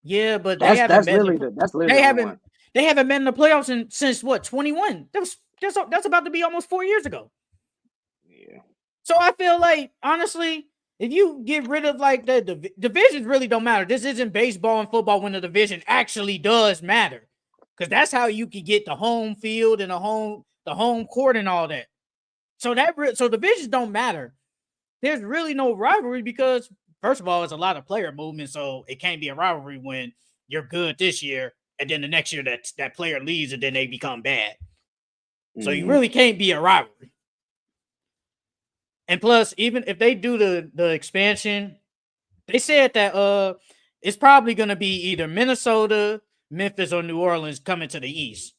yeah, but they That's haven't that's met in literally the that's literally they the only haven't one. they haven't met in the playoffs since what 21. That's about to be almost 4 years ago. Yeah. So I feel like honestly, if you get rid of like the divisions, really don't matter. This isn't baseball and football when the division actually does matter, because that's how you can get the home field and the home court and all that. So divisions don't matter. There's really no rivalry because first of all, it's a lot of player movement, so it can't be a rivalry when you're good this year and then the next year that player leaves and then they become bad. So you Mm-hmm. really can't be a rivalry. And plus, even if they do the expansion, they said that it's probably gonna be either Minnesota, Memphis, or New Orleans coming to the East.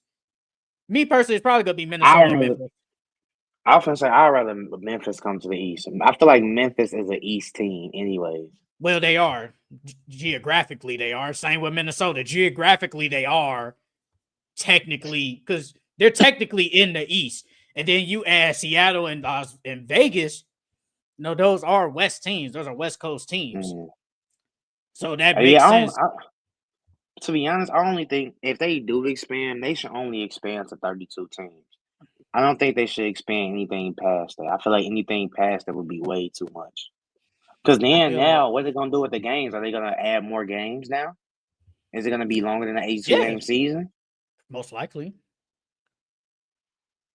Me personally, it's probably gonna be I Minnesota, rather, Memphis. I often say I'd rather Memphis come to the East. I feel like Memphis is an East team, anyways. Well, they are geographically. They are same with Minnesota. Geographically, they are technically because they're technically in the East. And then you add Seattle and Vegas. No, those are West teams. Those are West Coast teams. Mm. So that makes Yeah, sense. to be honest, I only think if they do expand, they should only expand to 32 teams. I don't think they should expand anything past that. I feel like anything past that would be way too much. Because I then feel now, what are they gonna do with the games? Are they gonna add more games now? Is it gonna be longer than the 82 yeah, game season? most likely.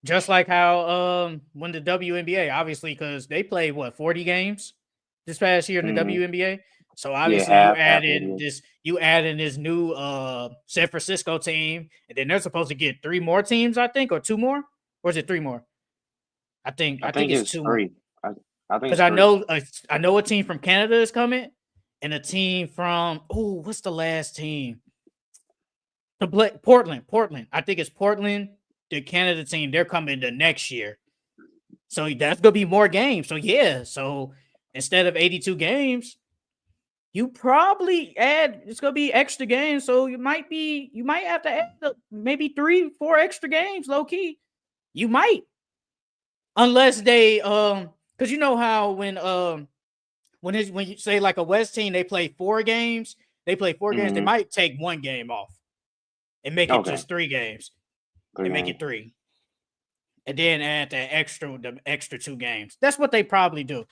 Just like how when the WNBA, obviously, because they played 40 games this past year in the Mm-hmm. WNBA. So Yeah, obviously half of the year. you add in this new San Francisco team, and then they're supposed to get 3 more teams, I think, or 2 more, or is it 3 more? I I think think it's it's 2 more. three. I think Because it's three. I know a team from Canada is coming, and a team from what's the last team? Portland. I think it's Portland, the Canada team. They're coming the next year. So that's gonna be more games. So yeah. So instead of 82 games, you probably add it's gonna be extra games. So you might have to add maybe 3-4 extra games, low key. You might. Unless they because you know how when you say like a West team, they play 4 games, they Mm-hmm. might take 1 game off and make it Okay, just 3 games three and make games. it 3. And then add the extra 2 games. That's what they probably do.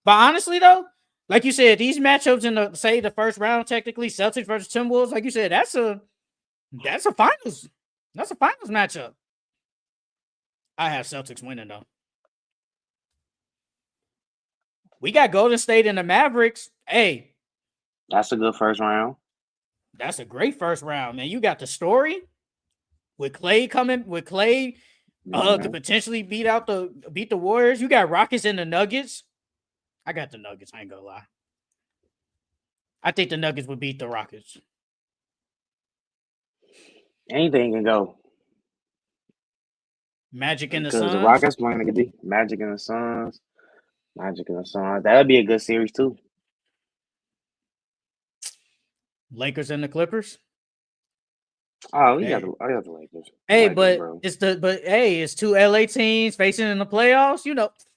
But honestly, though, like you said, these matchups in the first round, technically Celtics versus Timberwolves, like you said, that's a finals. That's a finals matchup. I have Celtics winning though. We got Golden State and the Mavericks. Hey, That's a good first round. that's a great first round, man. You got the story with Clay could Mm-hmm. potentially beat the Warriors. You got Rockets and the Nuggets. I got the Nuggets. I ain't gonna lie. I think the Nuggets would beat the Rockets. Anything can go Magic and the because the Suns. Rockets playing the Magic and the Suns. Magic and the Suns. That'll be a good series too. Lakers and the Clippers. Oh, Hey, I got the Lakers. hey, Lakers, but bro. it's 2 LA teams facing in the playoffs.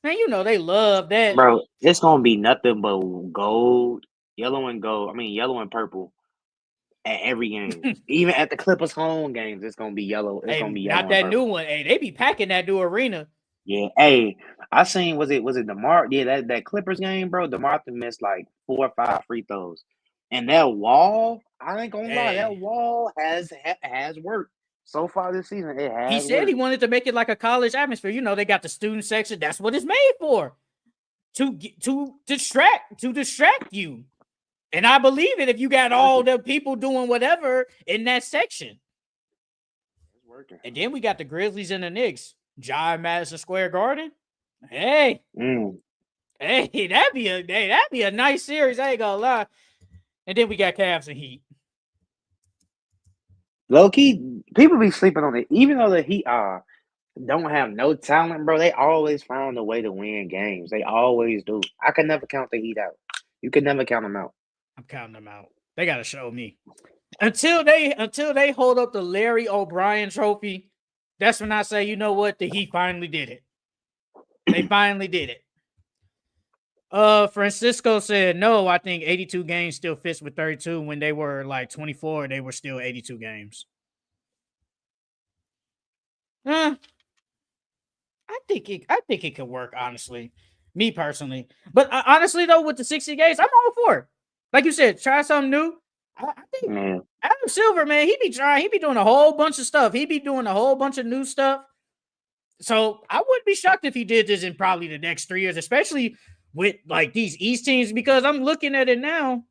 Man, they love that. Bro, it's gonna be nothing but gold, yellow and gold. I mean, yellow and purple at every game. Even at the Clippers home games, it's gonna be yellow. It's gonna Hey, be not yellow and that new purple. one. Hey, they be packing that new arena. Yeah. Hey, I seen was it DeMar? Yeah, that Clippers game, bro. DeMar missed like 4 or 5 free throws, and that wall. I ain't gonna lie, that Hey, wall has worked so far this season. It he has said he worked. wanted to make it like a college atmosphere. They got the student section. That's what it's made for. To distract you. And I believe it if you got It's all working. the people doing whatever in that section. It's working. And then we got the Grizzlies and the Knicks. John Madison Square Garden. Hey, Mm. Hey, that'd be a nice series. I ain't gonna lie. And then we got Cavs and Heat. Low key, people be sleeping on it. Even though the Heat don't have no talent, bro, they always find a way to win games. They always do. I can never count the Heat out. You can never count them out. I'm counting them out. They gotta show me. Until they hold up the Larry O'Brien trophy, that's when I say, you know what, the Heat finally did it. They finally did it. Francisco said no. I think 82 games still fits with 32. When they were like 24, they were still 82 games. I think it could work, honestly. Me personally. But honestly though, with the 60 games, I'm all for it. Like you said, try something new. I think Adam Silver, man, he be doing a whole bunch of stuff. He be doing a whole bunch of new stuff. So I wouldn't be shocked if he did this in probably the next 3 years, especially with like these East teams, because I'm looking at it now.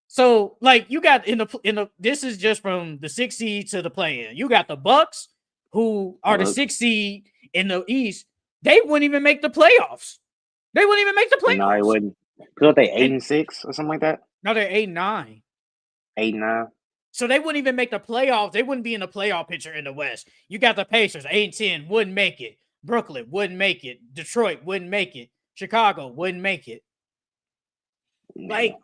So like you got in the this is just from the 6 seed to the play-in. You got the Bucks, who are the 6 seed in the East. They wouldn't even make the playoffs. They wouldn't even make the playoffs. No, they wouldn't. Because they 8-6 or something like that. No, they're 8-9. 8-9. So they wouldn't even make the playoffs. They wouldn't be in the playoff picture in the West. You got the Pacers, 8-10, wouldn't make it. Brooklyn wouldn't make it. Detroit wouldn't make it. Chicago wouldn't make it. Like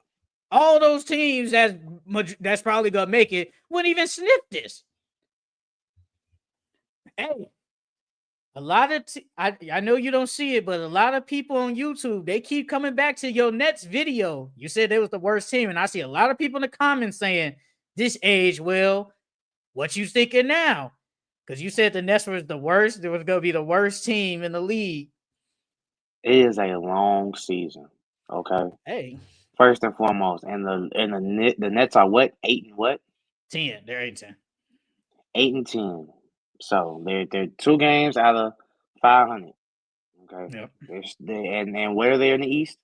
all those teams that's probably gonna make it wouldn't even sniff this. Hey, a lot of I know you don't see it, but a lot of people on YouTube, they keep coming back to your Nets video. You said they was the worst team, and I see a lot of people in the comments saying this age well. What you thinking now? Because you said the Nets was the worst. It was going to be the worst team in the league. It is a long season. Okay. Hey. First and foremost, and the Nets are what? 8 and what? 10. They're 8-10. 8-10. So they're 2 games out of 500. Okay. Yep. And where are they in the East?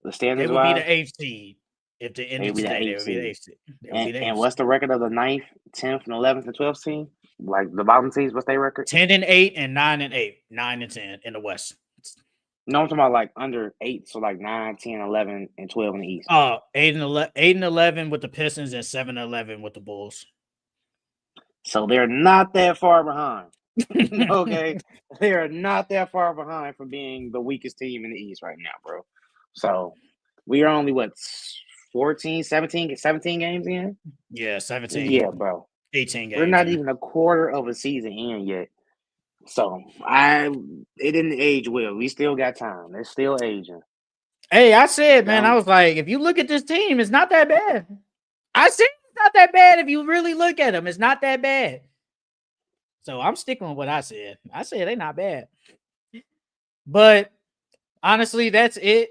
The standings they would be the 8th seed. If the end of the day, they would be the 8th seed. And what's the record of the 9th, 10th, and 11th and 12th team? Like the bottom teams, what's their record? 10-8 and 9-8. 9-10 in the West. No, I'm talking about like under 8, so like 9, 10, 11, and 12 in the East. 8-11 with the Pistons and 7-11 with the Bulls. So they're not that far behind. Okay, they are not that far behind from being the weakest team in the East right now, bro. So we are only 17 games in? Yeah, 17. Yeah, bro. 18 games. We're not even a quarter of a season in yet. So it didn't age well. We still got time. They're still aging. Hey, I said, man, I was like, if you look at this team, it's not that bad. I said it's not that bad if you really look at them. It's not that bad. So I'm sticking with what I said. I said they're not bad. But honestly, that's it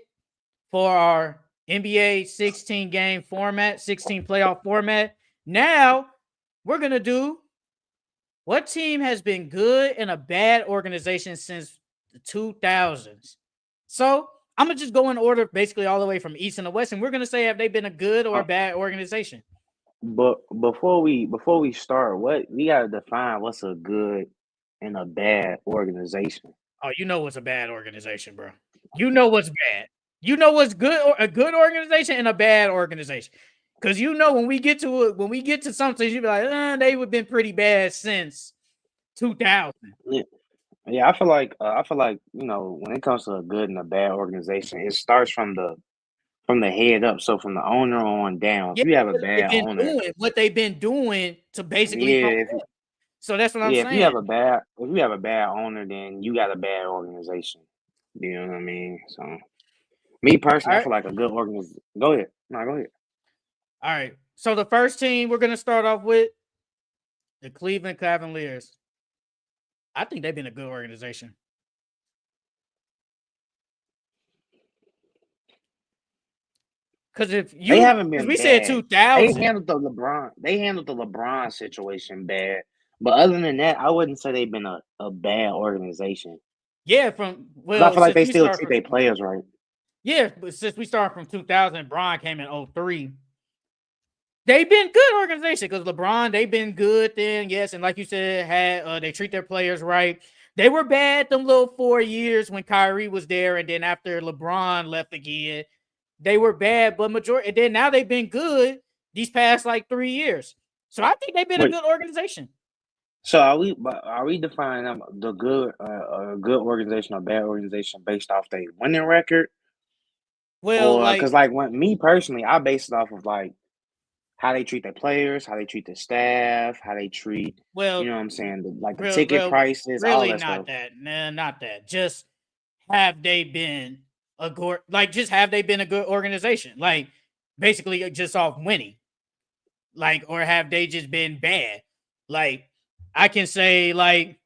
for our NBA 16 game format, 16 playoff format. Now we're going to do what team has been good in a bad organization since the 2000s. So I'm going to just go in order basically all the way from East and the West. And we're going to say, have they been a good or a bad organization? But before we start, what we gotta define what's a good and a bad organization. Oh, you know what's a bad organization, bro. You know what's bad. You know what's good or a good organization and a bad organization. Because you know when we get to something, you be like, they would been pretty bad since 2000. Yeah, I feel like when it comes to a good and a bad organization, it starts from the head up, so from the owner on down. If you have a bad owner, what they've been doing to basically, so that's what I'm saying. If you have a bad owner, then you got a bad organization. You know what I mean? So, me personally, I feel like a good organization. Go ahead. No, go ahead. All right. So the first team we're gonna start off with, the Cleveland Cavaliers. I think they've been a good organization. Because they haven't been, we said 2000. They handled the LeBron situation bad, but other than that, I wouldn't say they've been a bad organization. Yeah, I feel like they still treat their players right. Yeah, but since we started from 2000, LeBron came in 2003. They've been good organization because LeBron, they've been good then, yes, and like you said, they treat their players right. They were bad them little 4 years when Kyrie was there, and then after LeBron left again, they were bad, but majority. And then now they've been good these past like 3 years. So I think they've been a Wait, good organization. so are we defining the good organization or bad organization based off their winning record, Well, or because like, like when me personally, I base it off of like how they treat their players, how they treat their staff, how they treat, you well, know what I'm saying, like the real, ticket real, prices, all really that not stuff. that. Nah, not that. Just have they been a good, like, just have they been a good organization? Like, basically just off winning. Like, or have they just been bad? Like, I can say, like,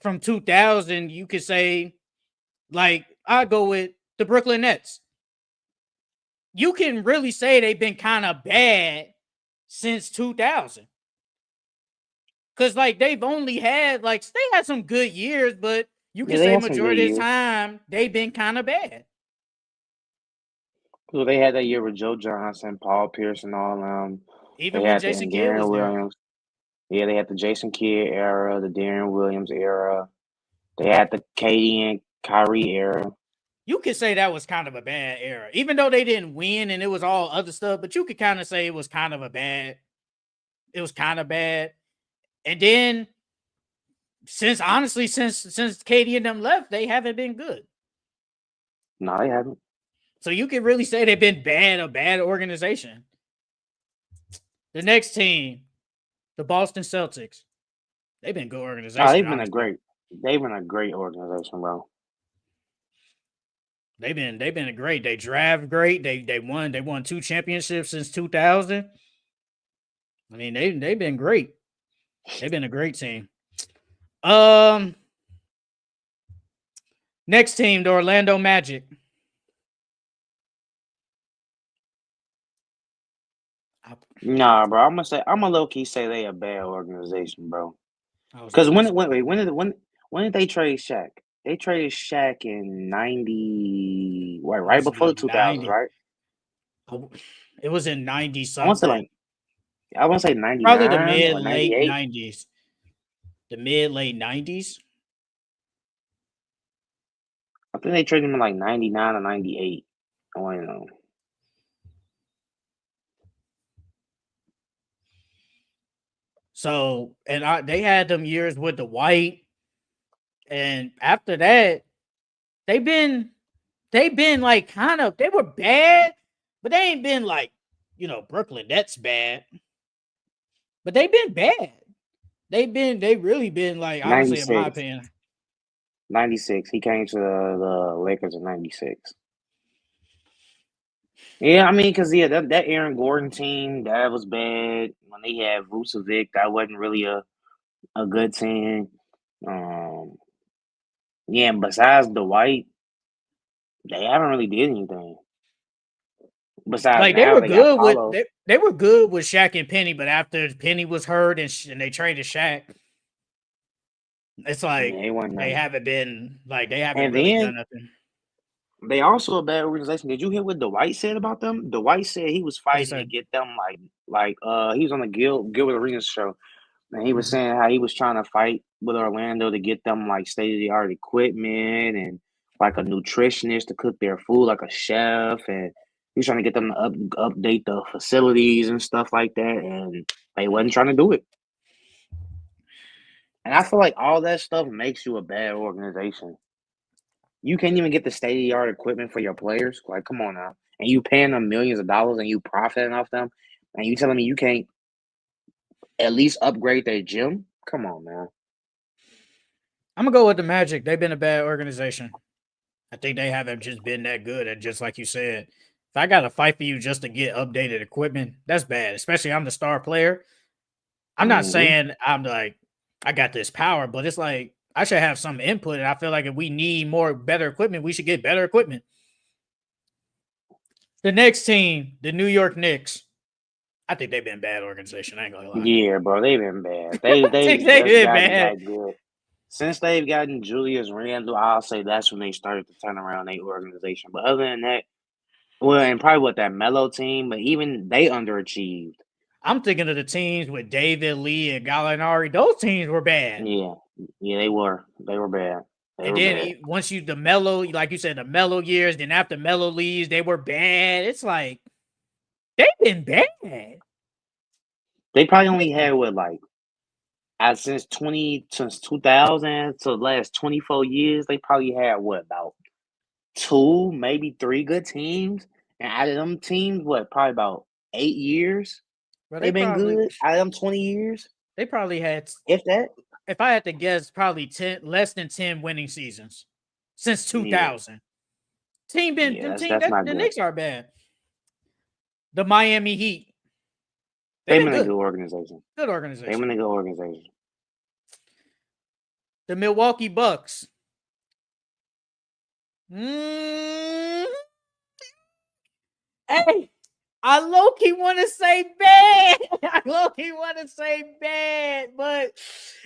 from 2000, you could say, like, I go with the Brooklyn Nets. You can really say they've been kind of bad since 2000. Cause like they've only had like they had some good years, but you Yeah, can they say had some good majority of the years. time they've been kind of bad. So they had that year with Joe Johnson, Paul Pierce, and all They Even when had the Jason Kidd was Darren there. Williams. Yeah, they had the Jason Kidd era, the Darren Williams era. They had the Katie and Kyrie era. You could say that was kind of a bad era. Even though they didn't win and it was all other stuff, but you could kind of say it was kind of a bad. It was kind of bad. And then since Katie and them left, they haven't been good. No, they haven't. So you can really say they've been bad, a bad organization. The next team, the Boston Celtics. They've been good No, organization, honestly. they've been a great organization, bro. They've been a great. They draft great. They won 2 championships since 2000. I mean, they've been great. They've been a great team. Um, Next team, the Orlando Magic. I, Nah, bro. I'm a low key say they a bad organization, bro. I was Because about to when say wait, wait, when did they trade Shaq? They traded Shaq in 90, it right was before the like 2000s, 90. right? Oh, it was in 90 I want to say something. like I want to say Probably the 99 mid or late 98. 90s. The mid late 90s. I think they traded him in like 99 or 98. Oh, you know. So, and they had them years with the White, and after that, they've been they've been like kind of they were bad, but they ain't been like Brooklyn Nets bad, but they've been bad. They really been like honestly in my 96. opinion. 96. He came to the Lakers in 96. Yeah, I mean, because, yeah, that Aaron Gordon team, that was bad. When they had Vucevic, that wasn't really a good team. Um, yeah, and besides Dwight, they haven't really did anything. Besides Like they now, were they got good with Paulo. they were good with Shaq and Penny, but after Penny was hurt and they traded Shaq, it's Yeah, like they wasn't they nothing. haven't been like they haven't And really done then nothing. they also a bad organization. Did you hear what Dwight said about them? Dwight said he was What do you fighting to say? get them he was on the Gilbert Arenas show. And he was Mhm. saying how he was trying to fight with Orlando to get them like state of the art equipment and like a nutritionist to cook their food, like a chef, and he was trying to get them to update the facilities and stuff like that, and they wasn't trying to do it. And I feel like all that stuff makes you a bad organization. You can't even get the state of the art equipment for your players. Like, come on now, and you paying them millions of dollars and you profiting off them, and you telling me you can't at least upgrade their gym? Come on, man. I'm gonna go with the Magic. They've been a bad organization. I think they haven't just been that good. And just like you said, if I got to fight for you just to get updated equipment, that's bad. Especially I'm the star player. I'm not Hmm. saying I'm like I got this power, but it's like I should have some input. And I feel like if we need more better equipment, we should get better equipment. The next team, the New York Knicks. I think they've been a bad organization. I ain't gonna lie. Yeah, bro, they've been bad. They I think they've they've just been gotten bad. that good. Since they've gotten Julius Randle, I'll say that's when they started to turn around their organization. But other than that, well, and probably with that Mellow team, but even they underachieved. I'm thinking of the teams with David Lee and Gallinari. Those teams were bad. Yeah, Yeah, they were. They were bad. They And were then bad. once you the mellow, like you said, the mellow years. Then after mellow leaves, they were bad. It's like they've been bad. They probably only had what like since 2000 to the last 24 years. They probably had what about two, maybe three good teams, and out of them teams, what probably about 8 years Bro, they've been good. Out of them 20 years, they probably had, if that. if I had to guess, probably 10 less than 10 winning seasons since Yeah, 2000. Team been yeah, them that's team that's that not the good. Knicks are bad. The Miami Heat, they've They've been been a good. good organization. Good They've organization. been a good organization. The Milwaukee Bucks. Mm, hey, I low-key want to say bad. I low-key want to say bad, but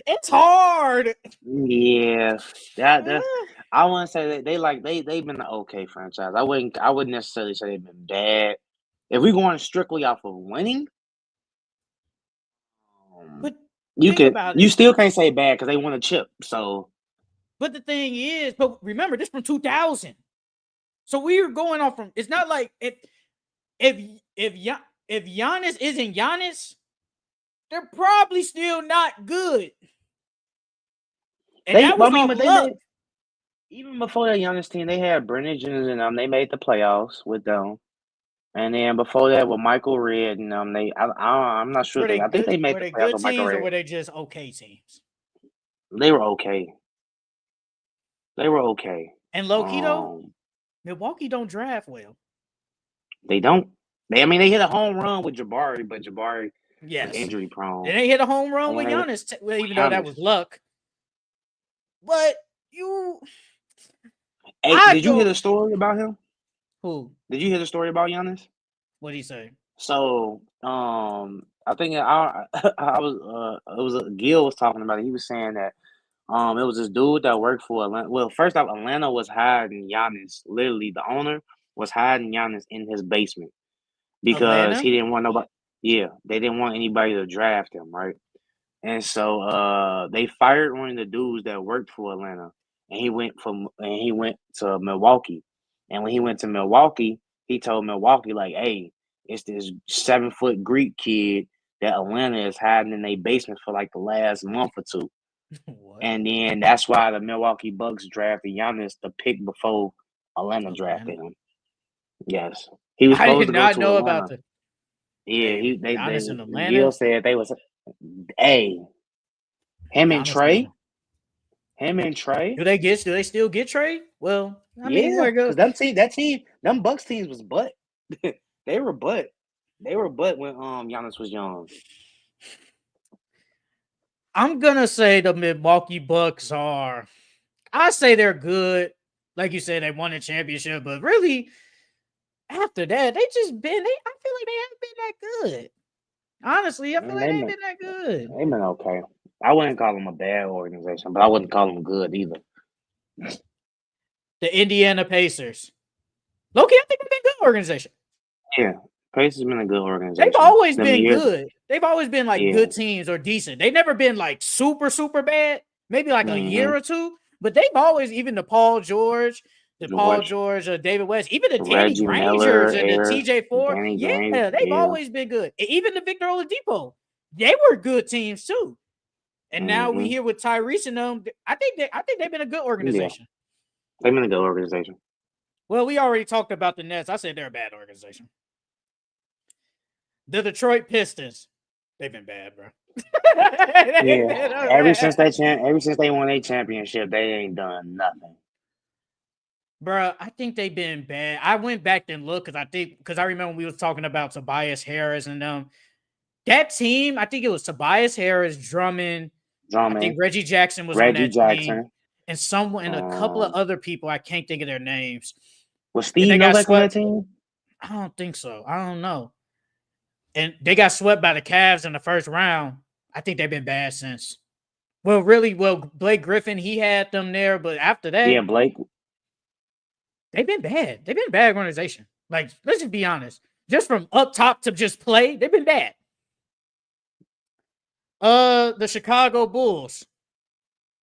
it's hard. Yeah, that's. I want to say that they've been an okay franchise. I wouldn't necessarily say they've been bad. If we're going strictly off of winning, But you think could about you it. still can't say bad because they won a chip. So But the thing is, but remember, this from 2000. So we are going off from. It's not like if if if Giannis isn't Giannis, they're probably still not good. And that I was mean, off but they luck. made even before that Giannis team, they had Brennan Jennings and them. They made the playoffs with them, and then before that with Michael Redd and them, I'm not sure Were they I think good? they made Were the they playoffs good with Michael teams or Redd. were they just okay teams? They were okay. They were okay. And low key though, Um, Milwaukee don't draft well. they don't. I mean, they hit a home run with Jabari, but Jabari was Yes, injury they prone, ain't hit a home run and then with they with Giannis. Well, even though that Giannis. was luck, but you, Hey, I did you hear go the story about him? who? Did you hear the story about Giannis? What do you say? So, I think I was it was Gil was talking about it. He was saying that it was this dude that worked for Atlanta. Well, first off, Atlanta was hiding Giannis. Literally, the owner was hiding Giannis in his basement because Atlanta. he didn't want nobody. Yeah, they didn't want anybody to draft him, right? And so they fired one of the dudes that worked for Atlanta, and he went to Milwaukee. And when he went to Milwaukee, he told Milwaukee like, "Hey, it's this 7 foot Greek kid that Atlanta is hiding in their basement for like the last month or two." What? And then that's why the Milwaukee Bucks drafted Giannis the pick before Atlanta drafted Atlanta. him. Yes, he was I supposed did to go not to know about Atlanta. the Yeah, wait he Giannis they in Gil Atlanta. said they was, hey, him and Giannis in Trey. Atlanta. Him and Trey, Do they still get trade? Well, I mean, yeah, where go? because them Bucks teams was butt. They were butt. They were butt when Giannis was young. I'm gonna say the Milwaukee Bucks are. I say they're good. Like you said, they won a championship, but really after that, they just been. I feel like they haven't been that good. Honestly, I feel And like they ain't been that good. they been okay. I wouldn't call them a bad organization, but I wouldn't call them good either. The Indiana Pacers. Loki, I think they've been good organization. Yeah, Pacers been a good They've organization. always Them been years, good. They've always been like yeah. good teams or decent. They've never been like super, super bad. Maybe like a year Mm-hmm. or two. But they've always, even George, David West, even the Danny Reggie Grangers Miller, and the Air, TJ Ford. Danny Yeah, Green, they've yeah. always been good. Even the Victor Oladipo, they were good teams too. And now we Mm-hmm. here with Tyrese and them. I think they've been a good Yeah, organization. they've been a good organization. Well, we already talked about the Nets. I said they're a bad organization. The Detroit Pistons, they've been bad, bro. They've Yeah, been bad. ever since they won a championship, they ain't done nothing. Bro, I think they've been bad. I went back and looked because I remember we was talking about Tobias Harris and that team. I think it was Tobias Harris, Drummond. I think Drummond, Reggie Jackson was on Reggie that team, Jackson, and someone and a couple of um, other people. I can't think of their names. was And Steve they got Novak on that swept. team? I don't think so. I don't know. And they got swept by the Cavs in the first round. I think they've been bad since. Well, Blake Griffin, he had them there, but after Yeah, that, Blake. they've been bad. They've been a bad organization. Like, let's just be honest. Just from up top to just play, they've been bad. The Chicago Bulls.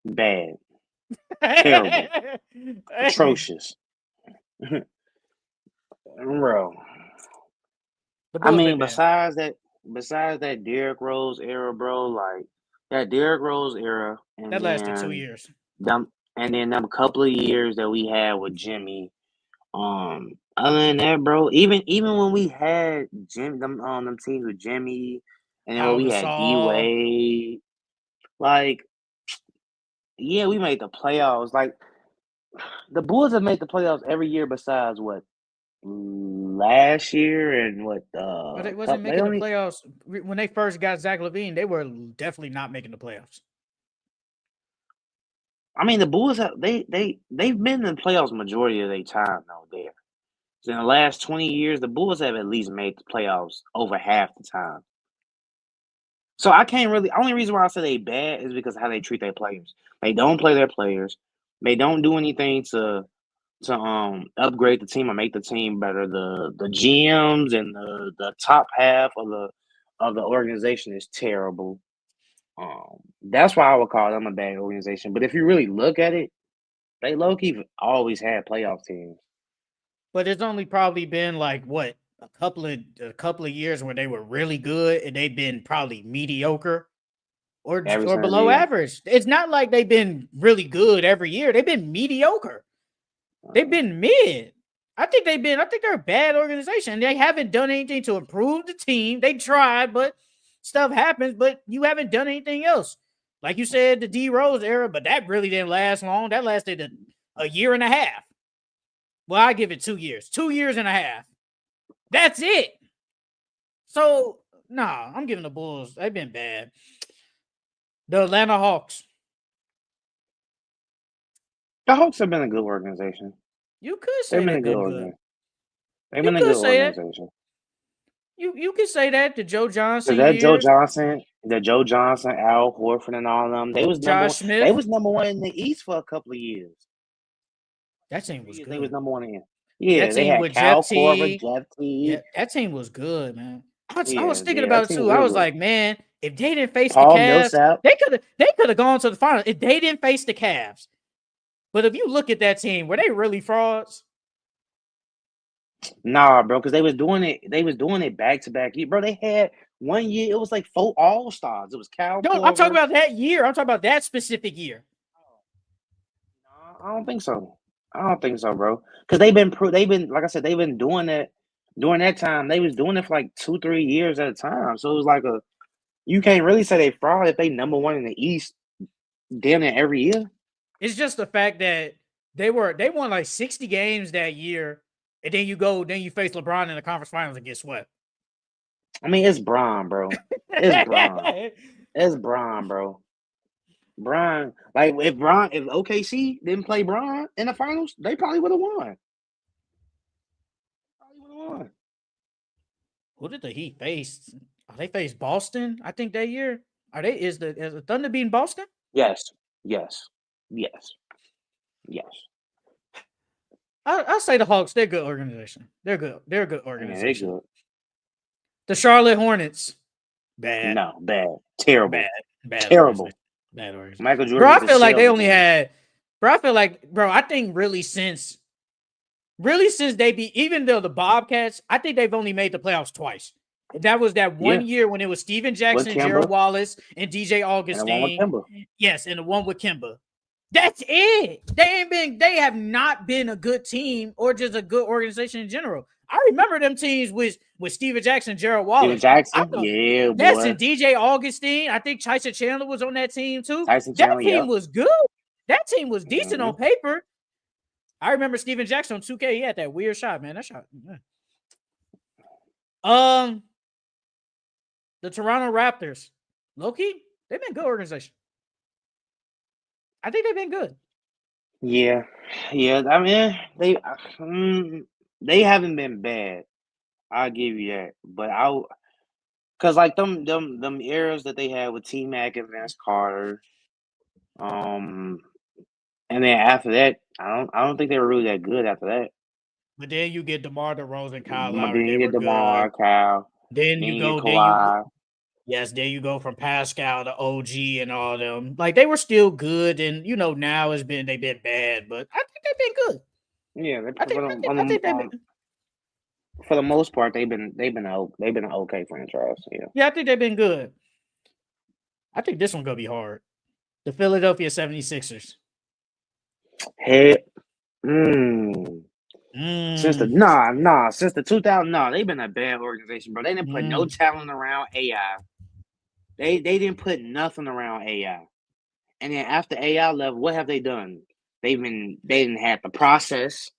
Bad. Terrible. Atrocious. Bro. The I Bulls been mean, bad. besides that Derrick Rose era, bro, like that Derrick Rose era, That lasted 2 years. them them couple of years that we had with Jimmy. Other than that, bro, even when we had them teams with Jimmy, and then when Pau we had D Gasol. Wade, like yeah, we made the playoffs. Like the Bulls have made the playoffs every year besides what last year and what But they wasn't cup they making the only. playoffs when they first got Zach LaVine. They were definitely not making the playoffs. I mean, the Bulls they've been in the playoffs majority of their time though. There, so in the last 20 years, the Bulls have at least made the playoffs over half the time. So I can't really. Only reason why I say they bad is because of how they treat their players. They don't play their players. They don't do anything to upgrade the team or make the team better. The GMs and the top half of the organization is terrible. That's why I would call them a bad organization. But if you really look at it, they low key always had playoff teams. But it's only probably been like what a couple of years where they were really good and they've been probably mediocre or Every single below year. average. It's not like they've been really good every year. They've been mediocre. They've been mid. I think they're a bad organization. They haven't done anything to improve the team. They tried, but stuff happens, but you haven't done anything else. Like you said, the D Rose era, but that really didn't last long. That lasted a year and a half. Well, I give it 2 years. 2 years and a half. That's it. So, nah, I'm giving the Bulls. They've been bad. The Atlanta Hawks. The Hawks have been a good organization. You could say They've been a they've good been good. organization. They've You been a could good say it. organization. You could say that the Joe Johnson That years, Joe Johnson, Al Horford, and all of them, they was number Josh one. They Smith. was number one in the East for a couple of years. That team was They was good. number one in. That Yeah, they team had with Jeff Cal Korver, Teague. Jeff Yeah, Teague. that team was good, man. I was Yeah, thinking that about it team too. was I real was good. like, man, if they didn't face the Paul Cavs, Millsap. they could have gone to the final. If they didn't face the Cavs, but if you look at that team, were they really frauds? Nah, bro, because they was doing it. They was doing it back to back. Bro, they had 1 year. It was like 4 All Stars. It was Cal No, I'm talking Korver. about that year. I'm talking about that specific year. I don't think so. I don't think so, bro. Because they've been like I said, they've been doing it during that time. They was doing it for like 2-3 years at a time. So it was like you can't really say they fraud if they number one in the East damn near every year. It's just the fact that they won like 60 games that year, and then you face LeBron in the conference finals and get swept. I mean, it's Bron, bro. It's Bron. It's Bron, bro. Bron, like if OKC didn't play Bron in the finals, they probably would have won. Who did the Heat face? They faced Boston, I think, that year. Is the Thunder beating Boston? Yes. I'll say the Hawks. They're a good organization. They're good. They're a good organization. Yeah, they good. The Charlotte Hornets. Bad. No, bad. Terrible. Bad. Terrible. Bad organization. Michael Jordan. Bro, I feel like they only had. Bro, I feel like, I think really since they even though the Bobcats, I think they've only made the playoffs twice. That was that one year when it was Steven Jackson, Gerald Wallace, and DJ Augustine. And yes, and the one with Kemba. That's it. They have not been a good team or just a good organization in general. I remember them teams with Steven Jackson, Gerald Wallace. Yeah, yes, boy. And DJ Augustine. I think Tyson Chandler was on that team too. Tyson Chandler, that team was good. That team was decent on paper. I remember Steven Jackson on 2K. He had that weird shot, man. That shot. Man. The Toronto Raptors. Low-key, they've been good organization. I think they've been good. Yeah. I mean, they haven't been bad. I'll give you that. But cause like them eras that they had with T-Mac and Vince Carter, and then after that, I don't think they were really that good after that. But then you get DeMar DeRozan, Kyle Then Lowry. you get DeMar, Kyle. Then you go. Kawhi. Yes, there you go from Pascal to OG and all them. Like they were still good, and now they've been bad, but I think they've been good. Yeah, I think I think I think they've been for the most part, they've been an okay franchise. Yeah. yeah, I think they've been good. I think this one gonna be hard. The Philadelphia 76ers. Head. Mm. Since the Mm, since the 2000, they've been a bad organization, bro. They didn't put no mm. talent around AI. They didn't put nothing around AI. And then after AI left, what have they done? They didn't have the process.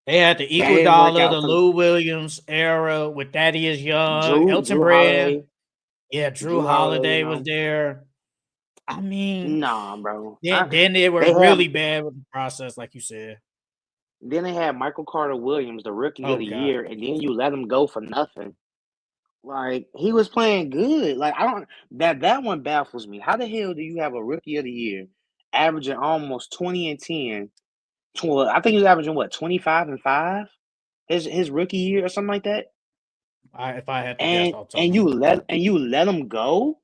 They had the That didn't work Iguodala, out the for Lou Williams era with Thaddeus Young, Elton Drew Brand. Holiday. Yeah, Drew Drew Holiday, Holiday was there. I mean, nah, bro. then they were They have really bad with the process, like you said. then they had Michael Carter Williams, the rookie of Oh the God. year, and then you let him go for nothing. Like he was playing good. Like I don't that one baffles me. How the hell do you have a rookie of the year averaging almost 20 and 10? I think he was averaging what 25 and 5 his rookie year or something like that. If I had to guess And off the top of and my you head. let him go,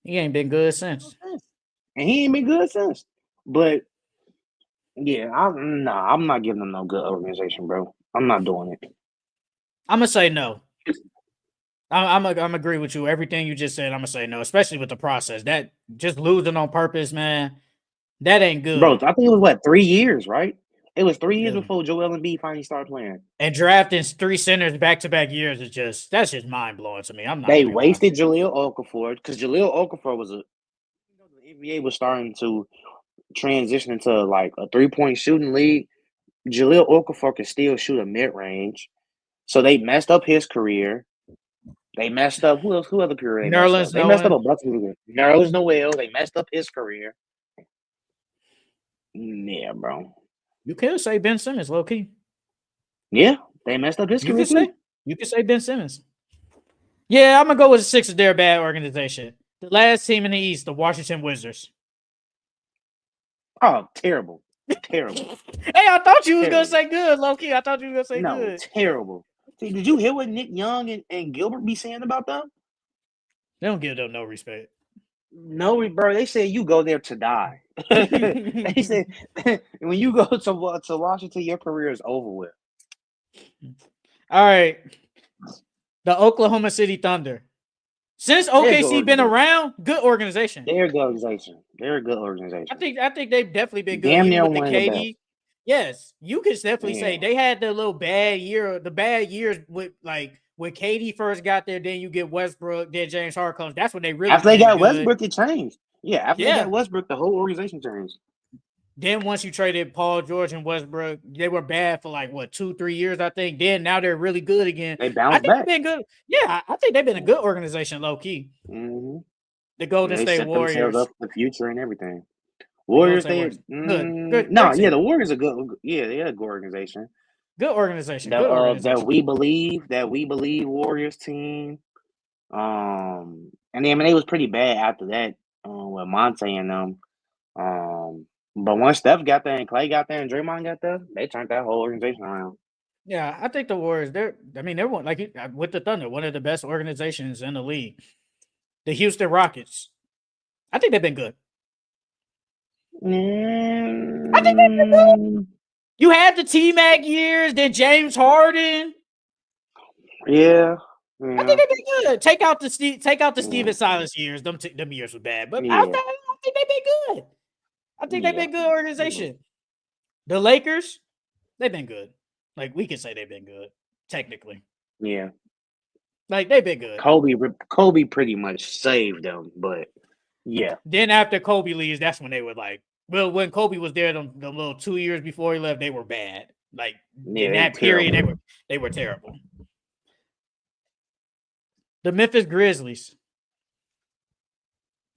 He ain't been good since. and he ain't been good since. But yeah, I'm not giving them no good organization, bro. I'm not doing it. I'm gonna say no. I'm agree with you. Everything you just said, I'm gonna say no, especially with the process. That just losing on purpose, man. That ain't Bro, good. I think it was what 3 years, right? It was 3 years Yeah. before Joel Embiid finally started playing. And drafting 3 centers back-to-back years is that's just mind blowing to me. I'm not They gonna be lying. wasted Jahlil Okafor because Jahlil Okafor the NBA was starting to transition into like a 3-point shooting league. Jahlil Okafor can still shoot a mid range, so they messed up his career. They messed up who else? Who other career they messed up? Nerlens They messed up Nolan. a bunch of people. Nerlens Noel. They messed up his career. Yeah, bro. You can say Ben Simmons, low key. Yeah, they messed up his You career can say too. Ben Simmons. Yeah, I'm gonna go with the Sixers. They're a bad organization. The last team in the East, the Washington Wizards. Oh, terrible, terrible, Hey, I thought you was gonna terrible. say good, low key. I thought you was gonna say No, good. terrible. See, did you hear what Nick Young and Gilbert be saying about them? They don't give them no respect. No, bro. They said you go there to die. They said when you go to Washington, your career is over with. All right, the Oklahoma City Thunder. Since They're a good OKC been organization. around, good organization. They're a good organization. They're a good I organization. think they've definitely been good, Damn even near with the one of the best. KD. Yes, you can definitely say Yeah. they had the little bad year, the bad years with like when KD first got there. Then you get Westbrook, then James Harden comes. That's when they really After they became got good. Westbrook, it changed. Yeah, after they got Yeah. Westbrook, the whole organization changed. Then once you traded Paul George and Westbrook, they were bad for like what 2-3 years, I think. Then now they're really good again. They I bounced think back. they've been good. Yeah, I think they've been a good organization, low key. Mm-hmm. The Golden They State set themselves Warriors. up for the future and everything. The Golden Warriors, State they Warriors. Good, no, great yeah, team. the Warriors are good. Yeah, they're a good organization. Good organization. That Good that organization. we believe Warriors team. And then I mean they was pretty bad after that. With Monte and them. But once Steph got there and Clay got there and Draymond got there, they turned that whole organization around. Yeah, I think the Warriors. They're one with the Thunder, one of the best organizations in the league. The Houston Rockets. I think they've been good. I think they've been good. Mm, You had the T Mac years, then James Harden. yeah, I think yeah, they've been good. Take out the yeah, Steven Silas years. Them years were bad, but outside, yeah, I think they've been good. I think they've yeah, been good organization. The Lakers, they've been good. Like we can say they've been good technically. yeah. Like they've been good. Kobe pretty much saved them, but yeah, Then after Kobe leaves, that's when they were like, well, when Kobe was there, the little 2 years before he left, they were bad. Like yeah, in they that period, terrible. they were terrible. The Memphis Grizzlies.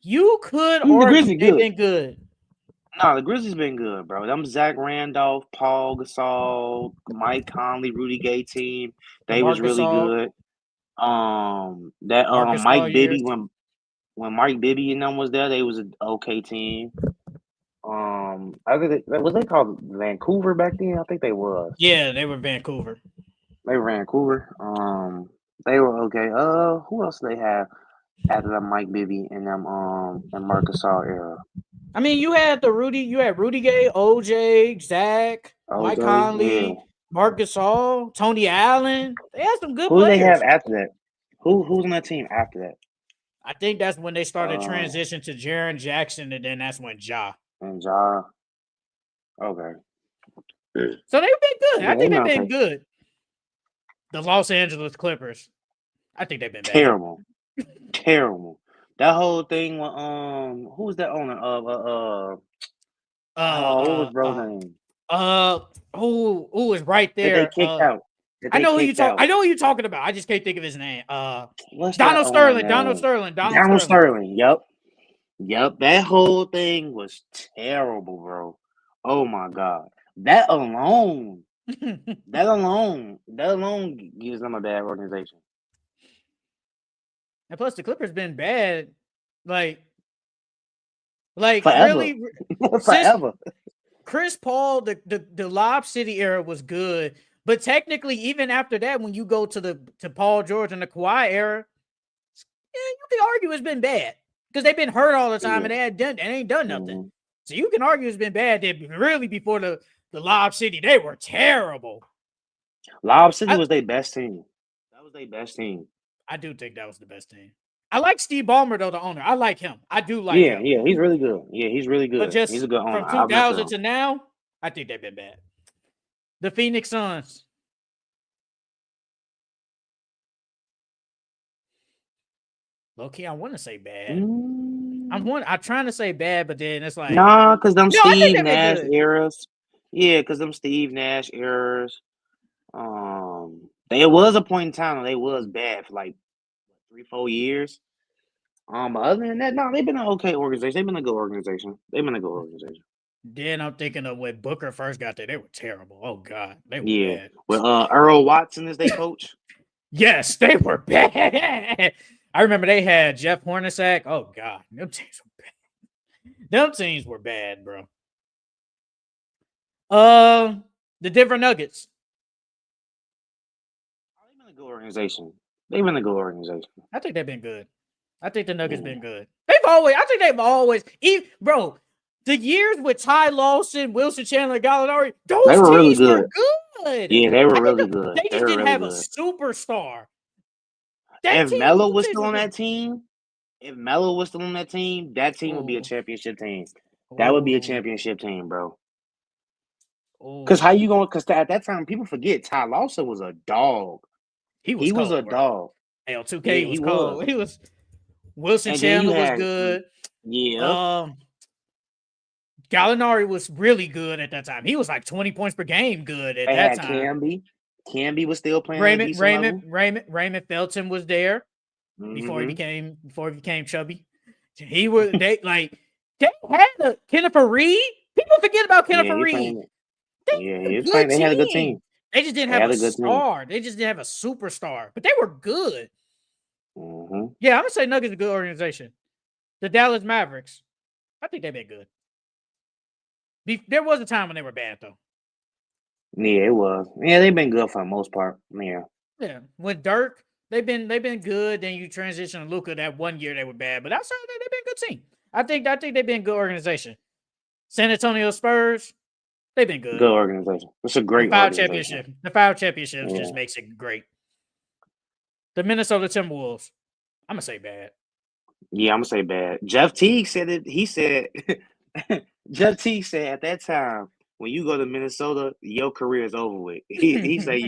You could The argue Grizzlies they've good. been good. Nah, the Grizzlies been good, bro. Them Zach Randolph, Paul Gasol, Mike Conley, Rudy Gay team, The they was Marcus really All good. That Marcus All Mike years. Bibby when Mike Bibby and them was there, they was an okay team. I think was they called Vancouver back then? I think they was. Yeah, they were Vancouver. They were Vancouver. They were okay. Who else they have after the Mike Bibby and them and Marcus Gasol era? I mean, you had Rudy Gay, OJ, Zach, Mike OJ, yeah. Conley, Mark Gasol, Tony Allen. They had some good Who do they have players. after that? Who's on that team after that? I think that's when they started Uh, transition to Jaren Jackson, and then that's when Ja. and Ja. Okay. So they've been good. I Yeah, they think been they've been okay. good. The Los Angeles Clippers. I think they've been bad. Terrible. That whole thing with who was that owner of what was bro's name? Who was right That they there? kicked out. That I they know who you kicked talk. I out. know who you're talking about. I just can't think of his name. What's that Donald owner Sterling. Donald name? Sterling. Donald Sterling. Yep. That whole thing was terrible, bro. Oh my god. That alone gives them a bad organization. And plus, the Clippers been bad, like Forever. really. Since Forever. Chris Paul, the Lob City era was good, but technically, even after that, when you go to Paul George and the Kawhi era, yeah, you can argue it's been bad because they've been hurt all the time Yeah. and they ain't done nothing. Mhm. So you can argue it's been bad. They really before the Lob City, they were terrible. Lob City was their best team. That was their best team. I do think that was the best team. I like Steve Ballmer though, the owner. I like him. I do like him. Yeah, he's really good. Yeah, he's really But good. He's just a good owner. from I'll mess with 2000 him. to now, I think they've been bad. The Phoenix Suns. Low key, I want to say bad. I'm trying to say bad, but then it's like Nah, because them no, I think Steve they've been Nash good. eras. Yeah, because them Steve Nash eras. There was a point in time when they was bad for like 3-4 years. But other than that, no, they've been an okay organization. They've been a good organization. Then I'm thinking of when Booker first got there. They were terrible. Oh God, they were Yeah, bad. with Earl Watson as their coach. Yes, they were bad. I remember they had Jeff Hornacek. Oh God, them teams were bad. Them teams were bad, bro. The Denver Nuggets. They've been a good organization. They've been a good organization. I think they've been good. I think the Nuggets been good. I think they've always, bro. The years with Ty Lawson, Wilson Chandler, Gallinari, those They were really teams were good. good. Yeah, they were really good. They They just were didn't really have a good. superstar. If Melo was them still teams on were that team, that team would be a good. championship team. That would be a Oh, championship team, bro. Because oh, how you going? Because at that time, people forget Ty Lawson was a dog. he was He was a cold, bro. dog. Hell, 2K Yeah, was he cold. was. He was Wilson And then you Chandler was had, good. yeah, Gallinari was really good at that time. He was like 20 points per game good at they that had time. Camby. Camby was still playing at a decent level. Raymond Felton was there before he Mm-hmm. became chubby. They had a Kenneth Reed. People forget about Yeah, Kenneth he Reed. playing. They Yeah, were a he was good playing. They had a good team. team. They just didn't They have had a a good team. star. They just didn't have a superstar, but they were good. Mm-hmm. Yeah, I'm gonna say Nuggets is a good organization. The Dallas Mavericks, I think they've been good. There was a time when they were bad though. Yeah, it was. Yeah, they've been good for the most part. Yeah. Yeah, with Dirk, they've been good. Then you transition to Luka. That 1 year they were bad, but outside of that, they've been a good team. I think they've been a good organization. San Antonio Spurs, they've been good. Good organization. It's a great organization. The 5 championships Yeah. just makes it great. The Minnesota Timberwolves, I'm gonna say bad. Yeah, I'm gonna say bad. Jeff Teague said it. He said, Jeff Teague said at that time, when you go to Minnesota, your career is over with. He said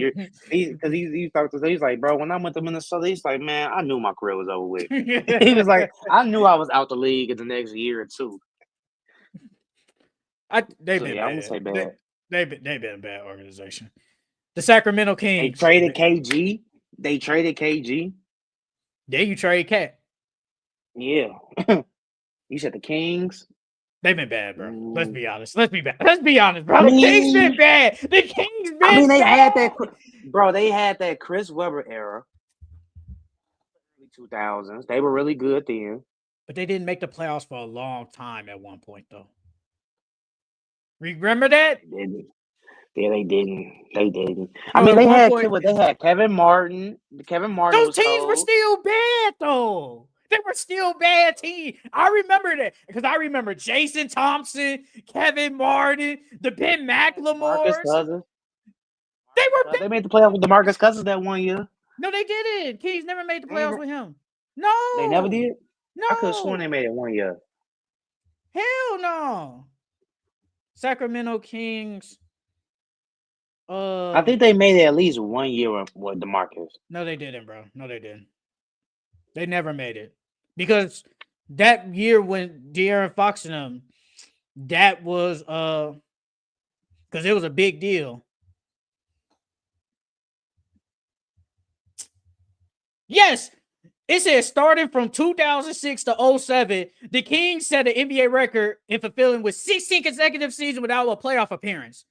because he talked to he's like, bro, when I went to Minnesota, he's like, man, I knew my career was over with. He was like, I knew I was out the league in the next year or two. They've been bad. I'm gonna say bad. They've been a bad organization. The Sacramento Kings. They traded KG. Yeah, you trade Cat. Yeah. You said the Kings. They've been bad, bro. Let's be honest. Let's be honest, bro. The Kings been bad. The Kings been bad. They had that, bro. They had that Chris Webber era. 2000s. They were really good then. But they didn't make the playoffs for a long time at one point, though. Remember that? Yeah, they didn't. They didn't. I Bro, mean, at they one had point, they had Kevin Martin. Kevin Martin those was teams were cold. still bad, though. They were still bad teams. I remember that because I remember Jason Thompson, Kevin Martin, the Ben Marcus McLemores. Cousins. They were bad. They made the playoffs with DeMarcus Cousins that one year. No, they didn't. Kings never made the playoffs Mhm. with him. They never No, did. I could have sworn they no, made it one year. hell no. Sacramento Kings. I think they made it at least 1 year with DeMarcus. No, they didn't, bro. No, they didn't. They never made it because that year when De'Aaron Fox and them, that was because it was a big deal. Yes, it says starting from 2006 to 07, the Kings set an NBA record in fulfilling with 16 consecutive seasons without a playoff appearance.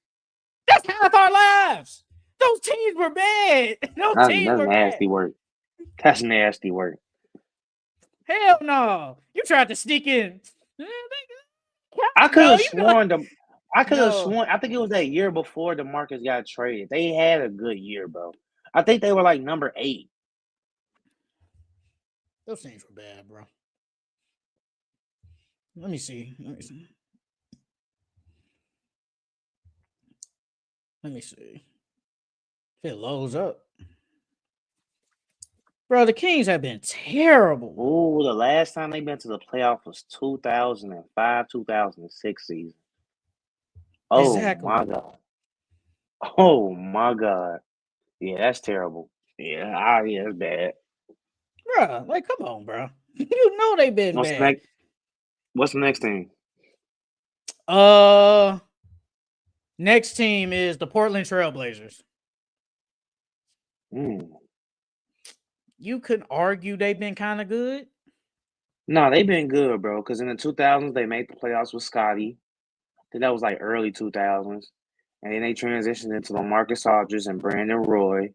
That's half our lives. Those teams were bad. Those That's teams were bad. nasty work. That's nasty work. Hell no. You tried to sneak in. I could No, have you know. sworn them. I could have No. sworn. I think it was that year before DeMarcus got traded. They had a good year, bro. I think they were like number 8. Those teams were bad, bro. Let me see. Let me see. Let me see. If it loads up. Bro, the Kings have been terrible. Oh, the last time they been to the playoff was 2005, 2006 season. Oh Exactly. my god. Oh my god. Yeah, that's terrible. Yeah, yeah, that's bad. Bro, like, come on, bro. You know they've been What's the bad. next? What's the next thing? Next team is the Portland Trailblazers. You could argue they've been kind of good. No, they've been good, bro. Because in the 2000s, they made the playoffs with Scotty. I think that was like early 2000s. And then they transitioned into LaMarcus Aldridge and Brandon Roy.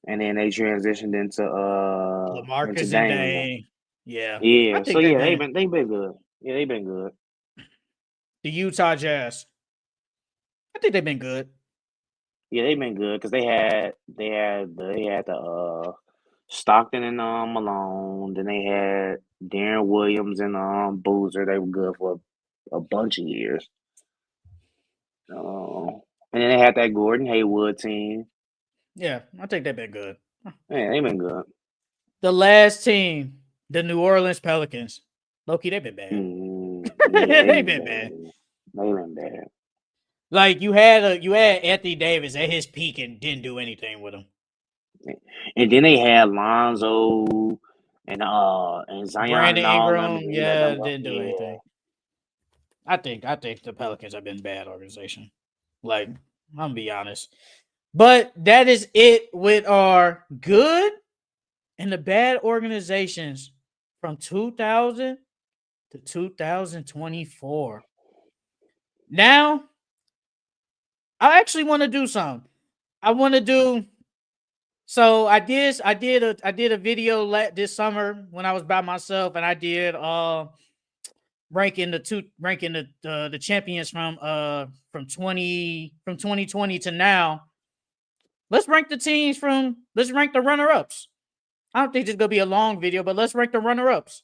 And then they transitioned into LaMarcus and Dame. Dame. Yeah. I Yeah, so think yeah, they've been good. Yeah, they've been good. The Utah Jazz. I think they've been good. Yeah, they've been good because they had the Stockton and Malone. Then they had Darren Williams and Boozer. They were good for a bunch of years. And then they had that Gordon Hayward team. Yeah, I think they've been good. Yeah, they've been good. The last team, the New Orleans Pelicans. Low-key, they've been bad. Yeah, they've been bad. They've been bad. Like you had Anthony Davis at his peak and didn't do anything with him. And then they had Lonzo and Zion Brandon and all Ingram, them. didn't do anything. I think the Pelicans have been a bad organization. Like, I'm gonna be honest. But that is it with our good and the bad organizations from 2000 to 2024. Now, I actually want to do something. I want to do. So I did a video this summer when I was by myself, and I did ranking the champions from 2020 to now. Let's rank the teams let's rank the runner-ups. I don't think this is gonna be a long video, but let's rank the runner-ups.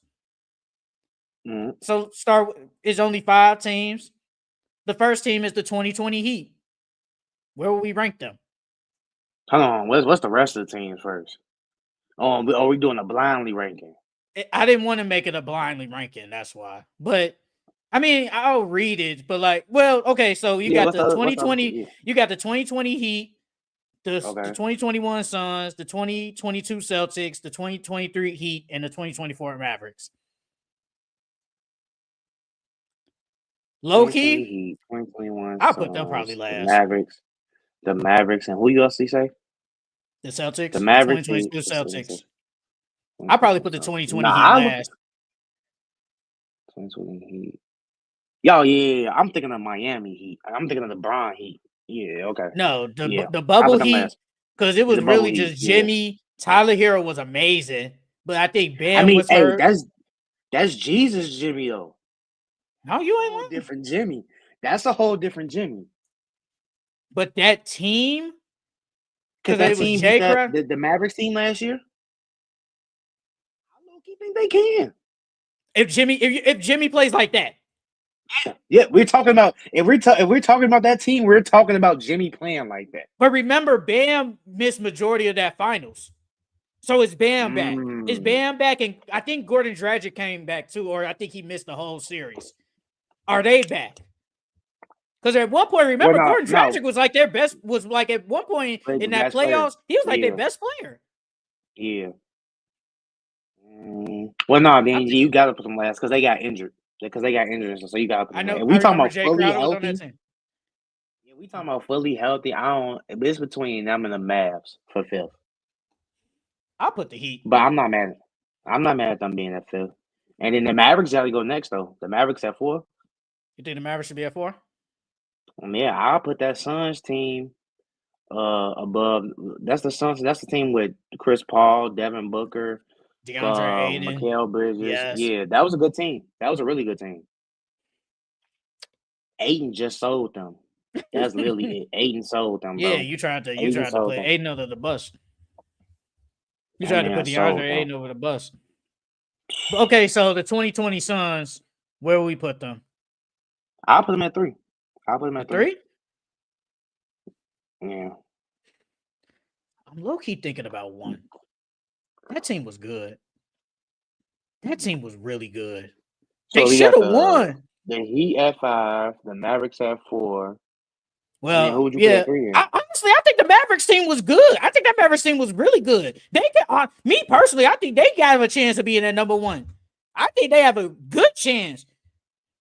Mm-hmm. So is only 5 teams. The first team is the 2020 Heat. Where will we rank them? Hold on, what's the rest of the teams first? Oh, are we doing a blindly ranking? I didn't want to make it a blindly ranking, that's why. But I mean, I'll read it, but okay, so you got the 2020, you got the 2020 Heat, the 2021 Suns, the 2022 Celtics, the 2023 Heat, and the 2024 Mavericks. Low key, Heat, 2021. I'll put them probably last. The Mavericks, and who you else say? The Celtics. The Mavericks. 2022 Celtics. I'll probably put the 2020 Heat last. 2020 Heat. Yo, yeah, I'm thinking of Miami Heat. I'm thinking of the Bron Heat. Yeah, okay. No, the bubble Heat, because it was really just Jimmy. Yeah. Tyler Hero was amazing, but I think Bam was hurt. That's Jesus Jimmy though. No, you ain't lying. Different Jimmy. That's a whole different Jimmy. But that team, Because because that it was team beat Jay Crowder. the Mavericks team last year. I low-key think they can. If Jimmy plays like that, Yeah, we're talking about if we're talking about that team, we're talking about Jimmy playing like that. but remember, Bam missed majority of that finals, so it's Bam back. It's Mm. Bam back, and I think Gordon Dragic came back too, or I think he missed the whole series. Are they back? Because at one point, Well, remember, Gordon Dragic was like their best. Was like at one point Played in the that best player. playoffs, he was like their Yeah. best player. Yeah. Well, no, then think- you got to put them last because they got injured. Because they got injured, so you got to put I them know. last. If I we talking remember about Jay fully Crowder was on that healthy, team. yeah, we talking about fully healthy. I don't. It's between them and the Mavs for fifth. I'll put the Heat. But I'm not mad. I'm not mad at them being at fifth. And then the Mavericks got to go next though. The Mavericks at 4. You think the Mavericks should be at 4? Yeah, I'll put that Suns team above. That's the Suns. That's the team with Chris Paul, Devin Booker, DeAndre Ayton. Mikal Bridges. Yes. Yeah, that was a good team. That was a really good team. Aiden just sold them. That's literally it. Aiden sold them, bro. Yeah, you tried to Aiden sold put them. Ayton under the bus. You That tried to man put sold DeAndre them. Ayton over the bus. Okay, so the 2020 Suns, where will we put them? I'll put them at 3. I'll put them at 3. 3? Yeah. I'm low-key thinking about 1. That team was good. That team was really good. So They should have won. The Heat at 5, the Mavericks at 4. Well, who would you put at 3 in? Honestly, I think the Mavericks team was good. I think that Mavericks team was really good. They can, me personally, I think they got a chance of being at number 1. I think they have a good chance.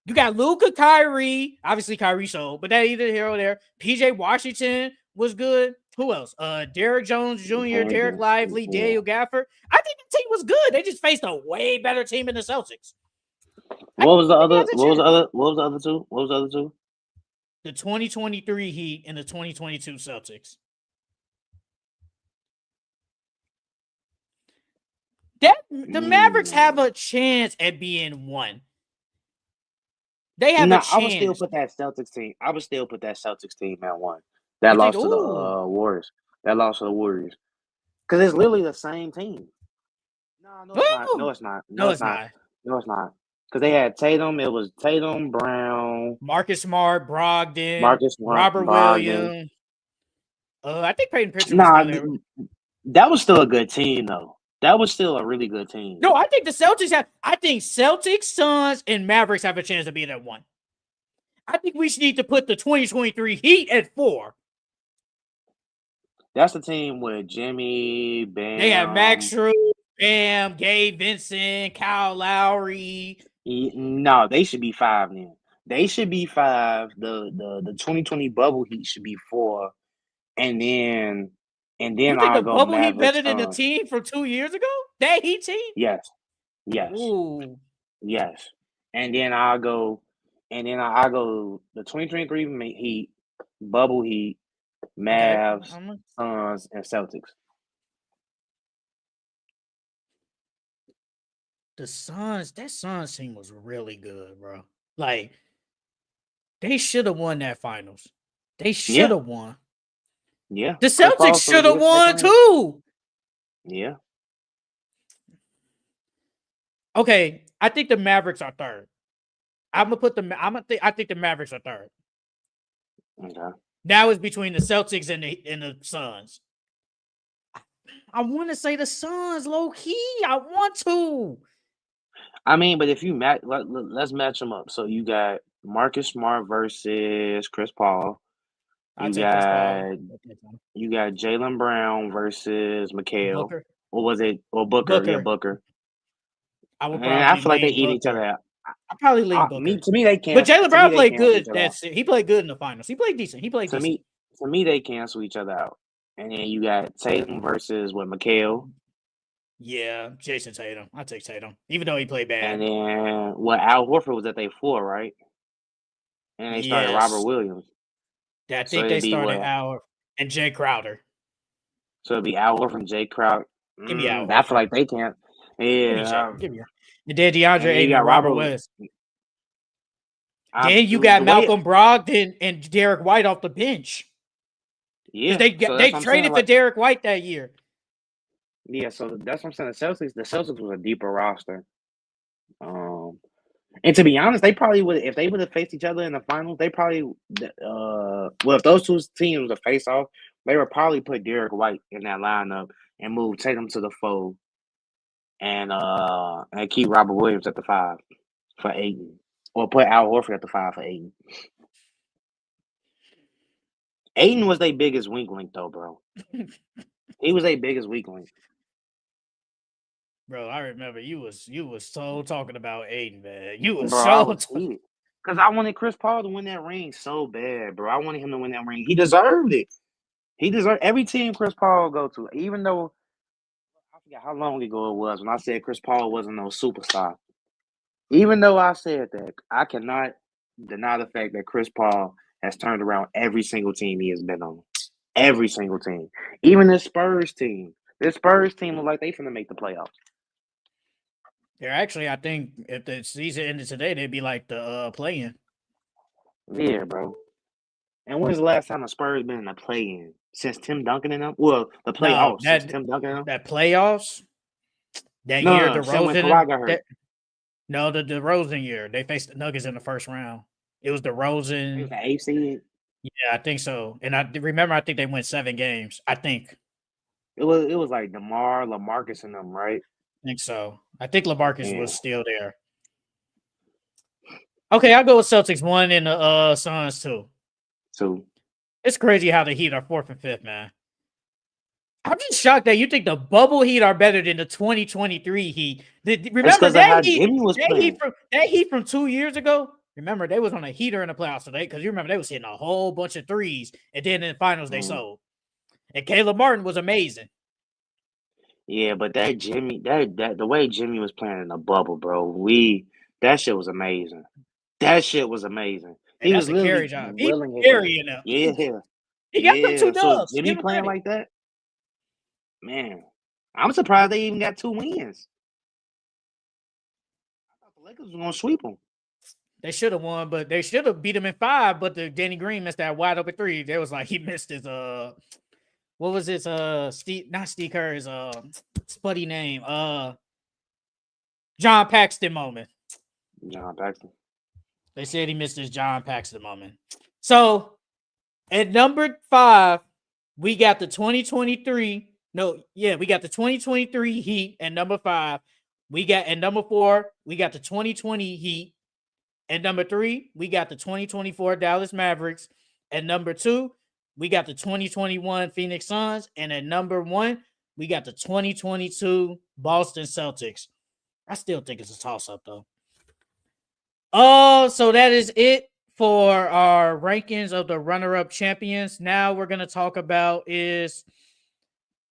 You got Luka, Kyrie, obviously Kyrie sold, but that either here or there. PJ Washington was good. Who else? Derek Jones Jr., Derek Lively, Daniel Gafford. I think the team was good. They just faced a way better team in the Celtics. What was the other two? The 2023 Heat and the 2022 Celtics. The Mavericks have a chance at being 1. They have a chance. I would still put that Celtics team. I would still put that Celtics team at 1. That lost to the Warriors. That lost to the Warriors. Because it's literally the same team. No, it's not. No, it's not. Because they had Tatum. It was Tatum, Brown, Marcus Smart, Brogdon, Robert Williams. I think Peyton Pritchard was still there. That was still a good team, though. That was still a really good team. No, I think the Celtics have. I think Celtics, Suns, and Mavericks have a chance of being at 1. I think we need to put the 2023 Heat at 4. That's the team with Jimmy, Bam. They have Max Strus, Bam, Gabe Vincent, Kyle Lowry. No, they should be 5 now. They should be 5. The 2020 bubble Heat should be 4, and then you think the bubble Heat better than the team from 2 years ago? That Heat team? Yes. Ooh. Yes. And then I'll go the 2023 Heat, bubble Heat, Mavs, Suns, and Celtics. The Suns, that Suns team was really good, bro. Like, they should have won that finals. They should have won. Yeah. The Celtics should have won too. Yeah. Okay, I think the Mavericks are 3rd. I think the Mavericks are 3rd. Okay. Now it's between the Celtics and the Suns. I want to say the Suns, low key. I want to. I mean, but if you let's match them up. So you got Marcus Smart versus Chris Paul. You got Jaylen Brown versus Mikal. Booker. Or was it Booker? Yeah, Booker. I feel like they eat each other out. I probably lean Booker. To me, they can't. But Jaylen Brown played good. He played good in the finals. He played decent. To me, they cancel each other out. And then you got Tatum versus Mikal. Yeah, Jason Tatum. I take Tatum, even though he played bad. And then Al Horford was at their 4, right? And they started Robert Williams. I think they started Al and Jay Crowder. So it'd be Al Horford and Jay Crowder. Give me Al Horford. I feel like they can't. Yeah. Give me and then DeAndre Ayton and Robert West. Then you got Malcolm Brogdon and Derek White off the bench. Yeah, they so they that's what I'm saying. traded for Like, Derek White that year. yeah, so that's what I'm saying. The Celtics was a deeper roster. Um, and to be honest, they probably would if they would have faced each other in the finals. They probably, well, if those two teams would face off, they would probably put Derek White in that lineup and move Tatum to the four and keep Robert Williams at the five for Aiden, or put Al Horford at the five for Aiden. Aiden was their biggest weak link, though, bro. He was their biggest weak link. Bro, I remember you was so talking about Aiden, man. You was Bro, I so was heated. Because I wanted Chris Paul to win that ring so bad, bro. I wanted him to win that ring. He deserved it. He deserved every team Chris Paul go to. Even though I forgot how long ago it was when I said Chris Paul wasn't no superstar. Even though I said that, I cannot deny the fact that Chris Paul has turned around every single team he has been on. Every single team. Even the Spurs team. This Spurs team look like they finna make the playoffs. They're actually, I think, if the season ended today, they'd be like the play-in. Yeah, bro. And when's the last time the Spurs been in the play-in? Since Tim Duncan and them? Well, the No, playoffs since Tim Duncan and them? that playoffs that year, No, since when Kawhi got hurt. No, the DeRozan year. They faced the Nuggets in the first round. It was It was DeRozan. the eighth seed. Yeah, I think so. And I remember, I think they went 7 games. I think It was like DeMar, LaMarcus, and them, right? so. I think LaMarcus Yeah. was still there. Okay, I'll go with Celtics 1 and the Suns 2. So It's crazy how the Heat are 4th and 5th, man. I'm just shocked that you think the bubble Heat are better than the 2023 Heat. Remember that Heat? Jimmy was playing. That Heat from 2 years ago. Remember, they was on a heater in the playoffs today because you remember they was hitting a whole bunch of threes, and then in the finals they sold. And Caleb Martin was amazing. Yeah, but that Jimmy, that the way Jimmy was playing in the bubble, bro, that shit was amazing. That shit was amazing. And He that's was a literally carry job. He's willing it. carrying them. Yeah, He got them 2 So dubs. Jimmy playing like that, man. I'm surprised they even got 2 wins. I thought the Lakers was gonna sweep them. They should have won, but they should have beat him in 5. But the Danny Green missed that wide open 3. They was like he missed his what was his Steve, not Steve Kerr, his spuddy name, John Paxton moment. John Paxton. They said he missed his John Paxton moment. So at number 5, we got the 2023. We got the 2023 Heat at number 5. We got at number 4, we got the 2020 Heat. At number 3, we got the 2024 Dallas Mavericks. At number 2, we got the 2021 Phoenix Suns. And at number 1, we got the 2022 Boston Celtics. I still think it's a toss-up, though. Oh, so that is it for our rankings of the runner-up champions. Now we're going to talk about is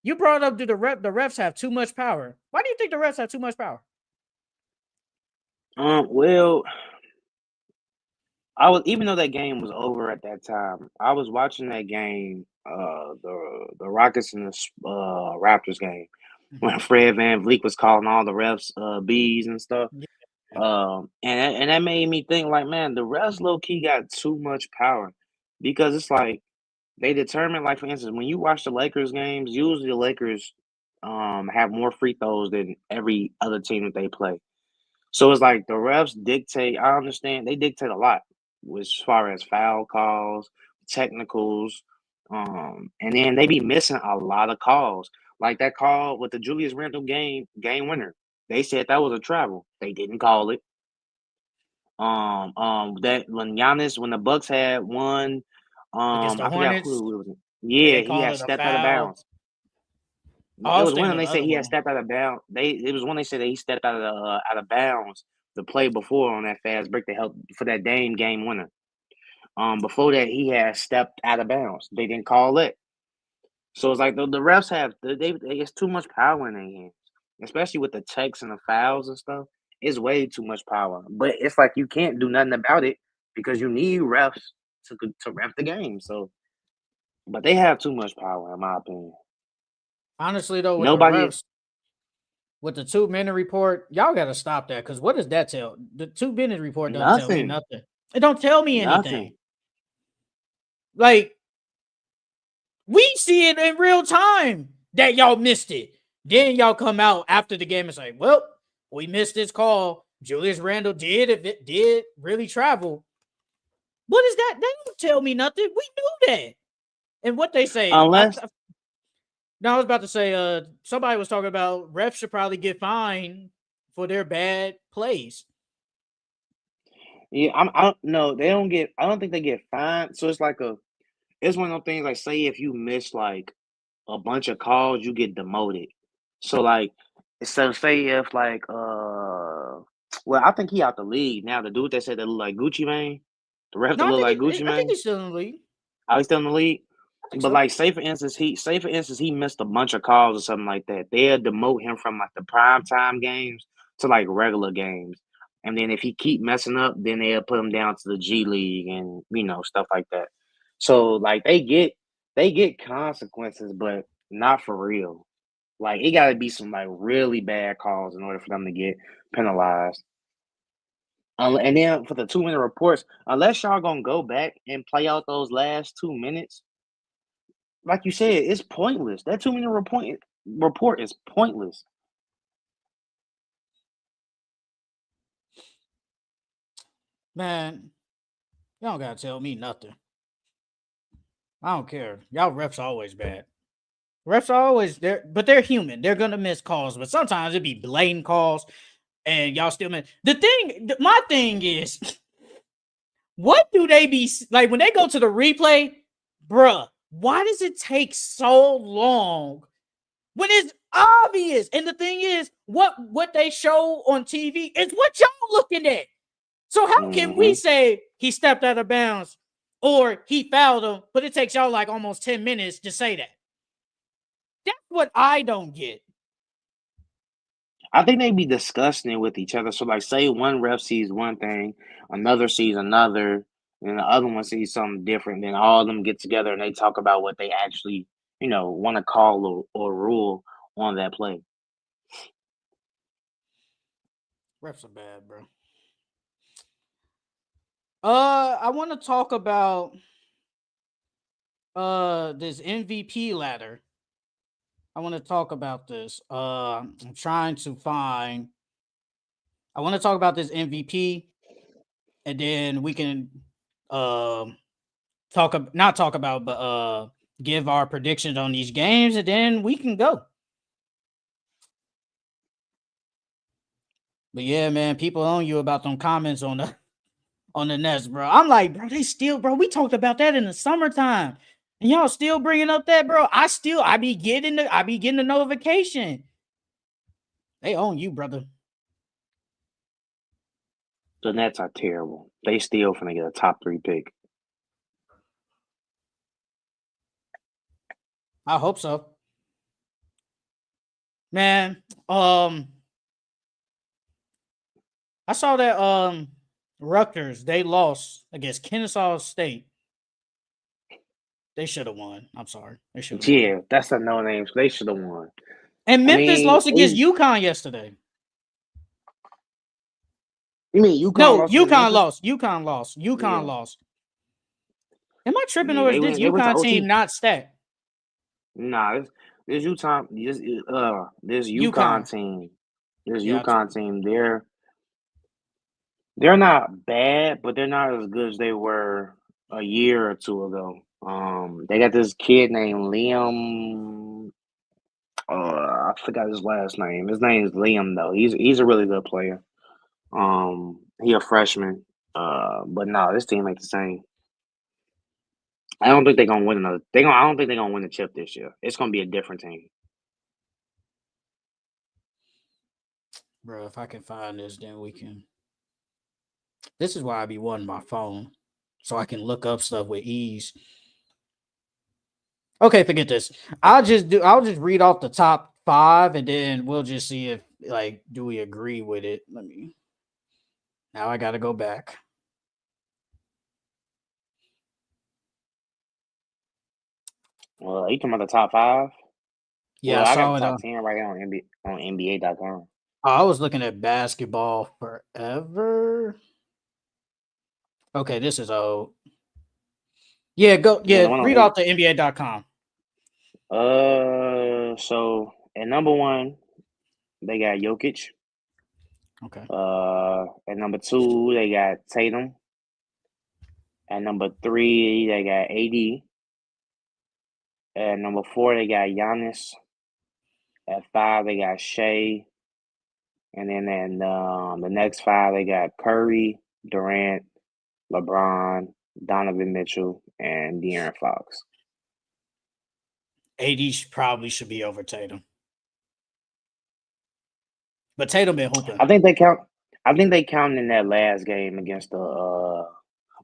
you brought up, do the refs have too much power? Why do you think the refs have too much power? Well, even though that game was over at that time, I was watching that game, the Rockets and the Raptors game, when Fred VanVleet was calling all the refs B's and stuff. Yeah. And that made me think like, man, the refs low key got too much power because it's like they determine, like, for instance, when you watch the Lakers games, usually the Lakers have more free throws than every other team that they play. So it's like the refs dictate. I understand they dictate a lot as far as foul calls, technicals, and then they be missing a lot of calls. Like that call with the Julius Randle game winner. They said that was a travel. They didn't call it. That when the Bucks had one, Against the I forgot Hornets, who it was. yeah, Yeah, they he called had it a stepped out of foul. bounds. It was Austin, when they the said other he had one. stepped out of bounds. It was when they said that he stepped out of bounds the play before on that fast break to help for that Dame game winner. Before that he had stepped out of bounds. They didn't call it. So it's like the refs have they it's too much power in their hands, especially with the checks and the fouls and stuff. It's way too much power. But it's like you can't do nothing about it because you need refs to ref the game. So, but they have too much power in my opinion. Honestly, though, with Nobody the refs, with the 2-minute report, y'all got to stop that because what does that tell? The 2-minute report doesn't tell me nothing. nothing. It don't tell me anything. Nothing. Like We see it in real time that y'all missed it. Then y'all come out after the game and say, well, we missed this call. Julius Randle did really travel. What is that? They don't tell me nothing. We knew that. And what they say, Unless I was about to say, somebody was talking about refs should probably get fined for their bad plays. yeah, I don't no, they don't get. I don't think they get fined. So it's like it's one of those things like say if you miss like a bunch of calls, you get demoted. So like, so say if like well, I think he out the league now. The dude that said that look like Gucci Mane, the ref that No, look like Gucci I think Mane, he's still in the league. oh, he's still in the league. I think But so. like, say for instance, he missed a bunch of calls or something like that. They'll demote him from like the prime time games to like regular games. And then if he keep messing up, then they'll put him down to the G League and stuff like that. So like they get consequences, but not for real. Like it got to be some like really bad calls in order for them to get penalized. And then for the 2 minute reports, unless y'all gonna go back and play out those last 2 minutes, like you said, it's pointless. That 2 minute report is pointless. Man, y'all don't gotta tell me nothing. I don't care. Y'all refs are always bad. Refs are always there, but they're human. They're gonna miss calls, but sometimes it be blatant calls, and y'all still miss. My thing is, what do they be like when they go to the replay, bruh? Why does it take so long when it's obvious? And the thing is, what they show on TV is what y'all looking at. So how can we Hmm. say he stepped out of bounds or he fouled him, but it takes y'all like almost 10 minutes to say that? That's what I don't get. I think they be discussing it with each other. So like, say one ref sees one thing, another sees another, and the other one sees something different. Then all of them get together and they talk about what they actually, want to call or rule on that play. Refs are bad, bro. I want to talk about this MVP ladder. I want to talk about this. I'm trying to find. I want to talk about this MVP, and then we can not talk about, but give our predictions on these games, and then we can go. But yeah, man, people on you about them comments on the Nets, bro. I'm like, bro, they still, bro. We talked about that in the summertime, and y'all still bringing up that, bro. I be getting the notification. They own you, brother. The Nets are terrible. They still finna get a top 3 pick. I hope so, man. I saw that Rutgers they lost against Kennesaw State. They should have won. I'm sorry, they should have won. Yeah, that's a no name. They should have won. And I Memphis mean, lost against UConn yesterday. you mean UConn No, lost against UConn Memphis? lost. UConn lost. UConn Yeah, lost. Am I tripping yeah. or is this They went to UConn team OT. not stacked? Nah, this UConn this UConn. UConn team. This Yeah, I UConn tripping. team, they're not bad, but they're not as good as they were a year or two ago. They got this kid named Liam. I forgot his last name. His name is Liam though. He's a really good player. He a freshman. But no, this team ain't the same. I don't think they're gonna win another. I don't think they're gonna win the chip this year. It's gonna be a different team. Bro, if I can find this, then we can. This is why I be wanting my phone. So I can look up stuff with ease. Okay, forget this. I'll just read off the top 5 and then we'll just see if like do we agree with it. Now I gotta go back. You talking about the top 5? Yeah, Well, I I got saw the it top 10 right here on NBA.com. I was looking at basketball forever. Okay, this is old. Yeah, Yeah, the one on read off the NBA.com. So at number one, they got Jokic. Okay. At number two, they got Tatum. At number three, they got AD. At number four, they got Giannis. At five, they got Shea. And then the next five, they got Curry, Durant, LeBron, Donovan Mitchell, and De'Aaron Fox. AD probably should be over Tatum. But Tatum been hooping. I think they count. I think they counted in that last game against the.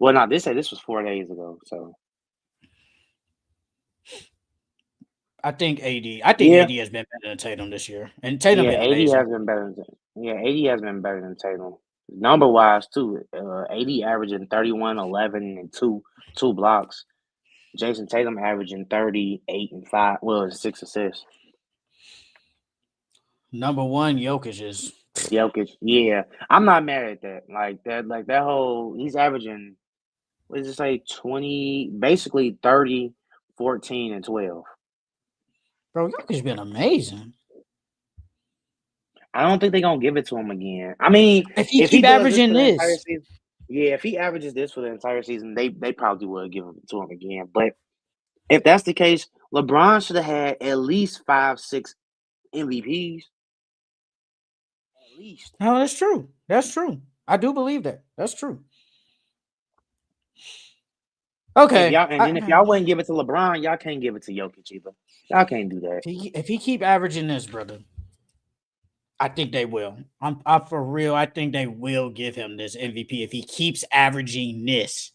Well, no, this was 4 days ago. So I think AD. I think AD has been better than Tatum this year, and Tatum been amazing. AD has been better. AD has been better than Tatum. Number wise too. AD averaging 31, 11, and two blocks. Jason Tatum averaging 38 and 5. Well, 6 assists. Number one, Jokic is. Jokic, yeah, I'm not mad at that. Like that whole he's averaging. What does it say? 20, basically 30, 14, and 12. Bro, Jokic been amazing. I don't think they're gonna give it to him again. I mean, if he does keep this averaging for the entire this, season, yeah, if he averages this for the entire season, they probably would give it to him again. But if that's the case, LeBron should have had at least 5, 6 MVPs. At least. no, that's true. That's true. I do believe that. That's true. Okay. If y'all wouldn't give it to LeBron, y'all can't give it to Jokic either. Y'all can't do that. If he keep averaging this, brother, I think they will. I'm for real. I think they will give him this MVP if he keeps averaging this.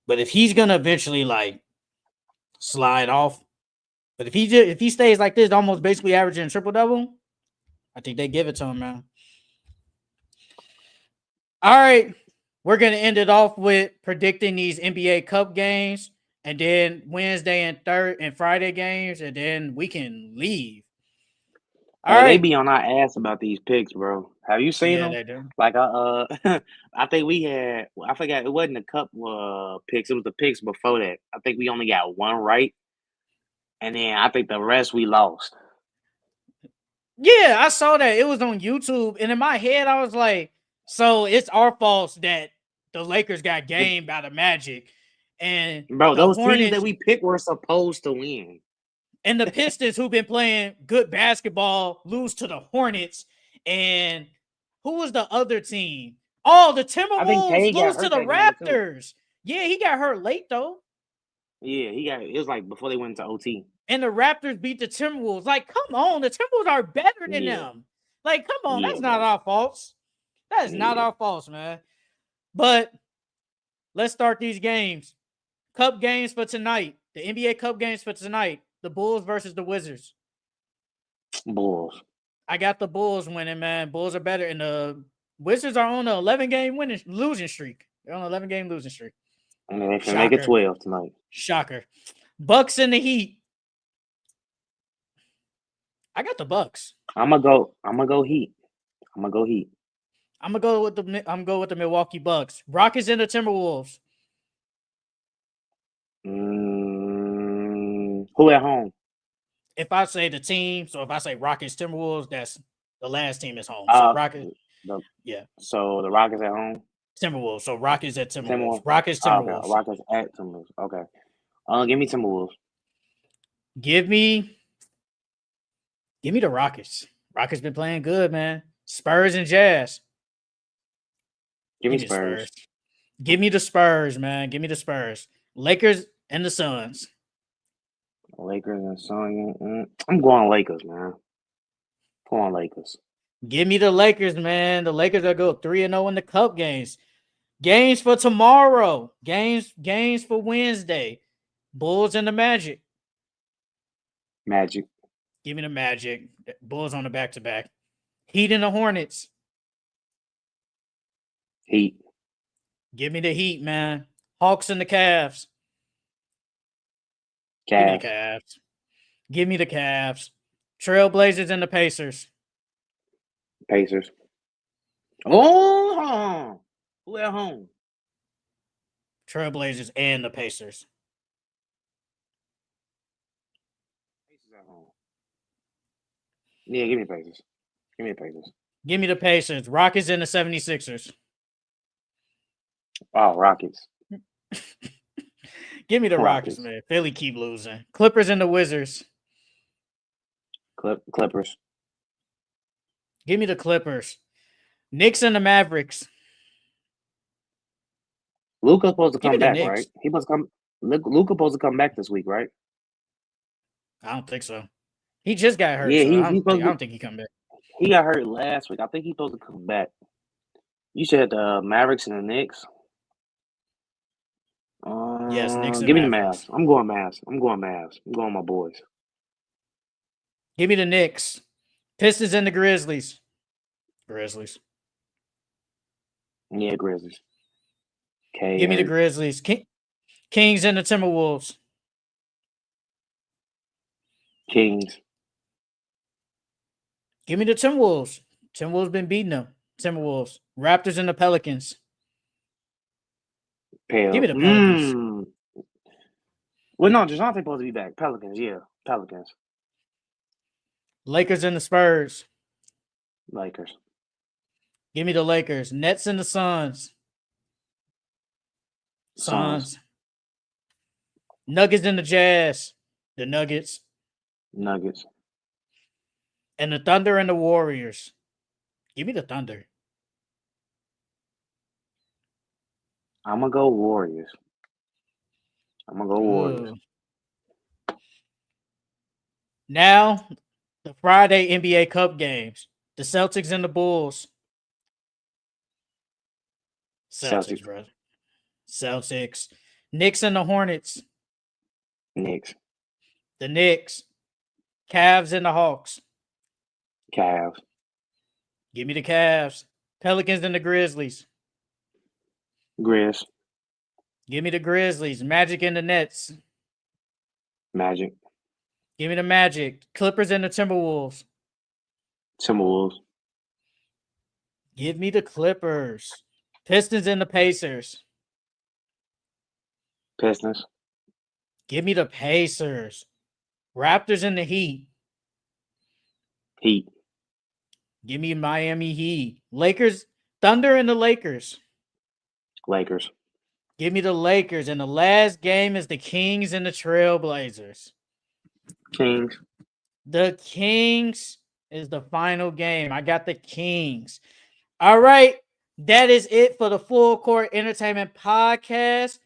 But if he's gonna eventually like slide off, but if he stays like this, almost basically averaging triple double, I think they give it to him, man. All right, we're gonna end it off with predicting these NBA Cup games, and then Wednesday and Friday games, and then we can leave. All right. They be on our ass about these picks, bro. Have you seen them? They do. Like I think we had. I forgot it wasn't the cup picks. It was the picks before that. I think we only got one right, and then I think the rest we lost. Yeah, I saw that. It was on YouTube, and in my head, I was like, "So it's our fault that the Lakers got gamed by the Magic, and bro, the those Hornets teams that we picked were supposed to win, and the Pistons, who've been playing good basketball, lose to the Hornets, and who was the other team? Oh, the Timberwolves lose to the Raptors. Yeah, he got hurt late though. Yeah, it was like before they went to OT. And the Raptors beat the Timberwolves. Like, come on, the Timberwolves are better than them. Like, come on, that's not our faults. That is not our faults, man. But let's start these games. Cup games for tonight. The NBA Cup games for tonight. The Bulls versus the Wizards. Bulls. I got the Bulls winning, man. Bulls are better. And the Wizards are on an 11-game losing streak. They're on an 11-game losing streak. I mean, they can make it 12 tonight. Shocker. Bucks and the Heat. I got the Bucks. I'm gonna go Heat. I'm gonna go with the Milwaukee Bucks. Rockets and the Timberwolves. Who at home? If I say the team, so if I say Rockets, Timberwolves, that's the last team is home. So Rockets, yeah. So the Rockets at home. Timberwolves. So Rockets at Timberwolves. Rockets, Timberwolves. Okay. Rockets at Timberwolves. Okay. Give me Timberwolves. Give me the Rockets. Rockets been playing good, man. Spurs and Jazz. Give me Spurs. Give me the Spurs, man. Give me the Spurs. Lakers and the Suns. Lakers and Suns. I'm going Lakers, man. Come on, Lakers. Give me the Lakers, man. The Lakers are go 3-0 in the Cup games. Games for tomorrow. Games for Wednesday. Bulls and the Magic. Magic. Give me the Magic. Bulls on the back-to-back. Heat and the Hornets. Heat. Give me the Heat, man. Hawks and the Cavs. Give me the Cavs. Give me the Cavs. Trailblazers and the Pacers. Pacers. Oh, who at home? Trailblazers and the Pacers. Yeah, give me the Pacers. Give me the Pacers. Give me the Pacers. Rockets and the 76ers. Oh, Rockets. Give me the Rockets, Rockets. man. Philly keep losing. Clippers and the Wizards. Clippers. Give me the Clippers. Knicks and the Mavericks. Luka's supposed to Give me come the back, Knicks. right? He must come. Luka supposed to come back this week, right? I don't think so. He just got hurt, Yeah, so he's I supposed to. don't think he come back. He got hurt last week. I think he's supposed to come back. You said the Mavericks and the Knicks. Yes, Knicks and Give me the Mavericks. Mavs. I'm going Mavs. I'm going my boys. Give me the Knicks. Pistons and the Grizzlies. Grizzlies. Yeah, Grizzlies. Okay. Give me the Grizzlies. Kings and the Timberwolves. Kings. Give me the Timberwolves. Timberwolves been beating them. Timberwolves. Raptors and the Pelicans. Give me the Pelicans. Well, no, DeJounte supposed to be back. Pelicans, yeah. Pelicans. Lakers and the Spurs. Lakers. Give me the Lakers. Nets and the Suns. Suns. Nuggets and the Jazz. The Nuggets. Nuggets. And the Thunder and the Warriors. Give me the Thunder. I'm going to go Warriors. Warriors. Now, the Friday NBA Cup games. The Celtics and the Bulls. Celtics, brother. Celtics. Knicks and the Hornets. Knicks. The Knicks. Cavs and the Hawks. Cavs. Give me the Cavs. Pelicans and the Grizzlies. Grizz. Give me the Grizzlies. Magic and the Nets. Magic. Give me the Magic. Clippers and the Timberwolves. Timberwolves. Give me the Clippers. Pistons and the Pacers. Pistons. Give me the Pacers. Raptors and the Heat. Heat. Give me Miami Heat. Lakers. Thunder and the Lakers. Lakers. Give me the Lakers. And the last game is the Kings and the Trailblazers. Kings. The Kings is the final game. I got the Kings. All right. That is it for the Full Court Entertainment Podcast.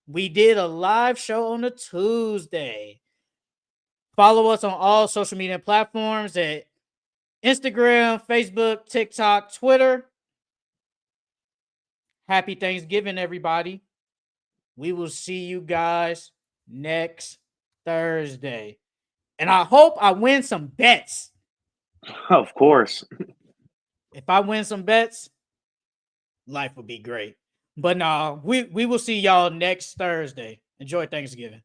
We did a live show on a Tuesday. Follow us on all social media platforms at Instagram, Facebook, TikTok, Twitter. Happy Thanksgiving, everybody. We will see you guys next Thursday. And I hope I win some bets. Of course. If I win some bets, life will be great. But no, we will see y'all next Thursday. Enjoy Thanksgiving.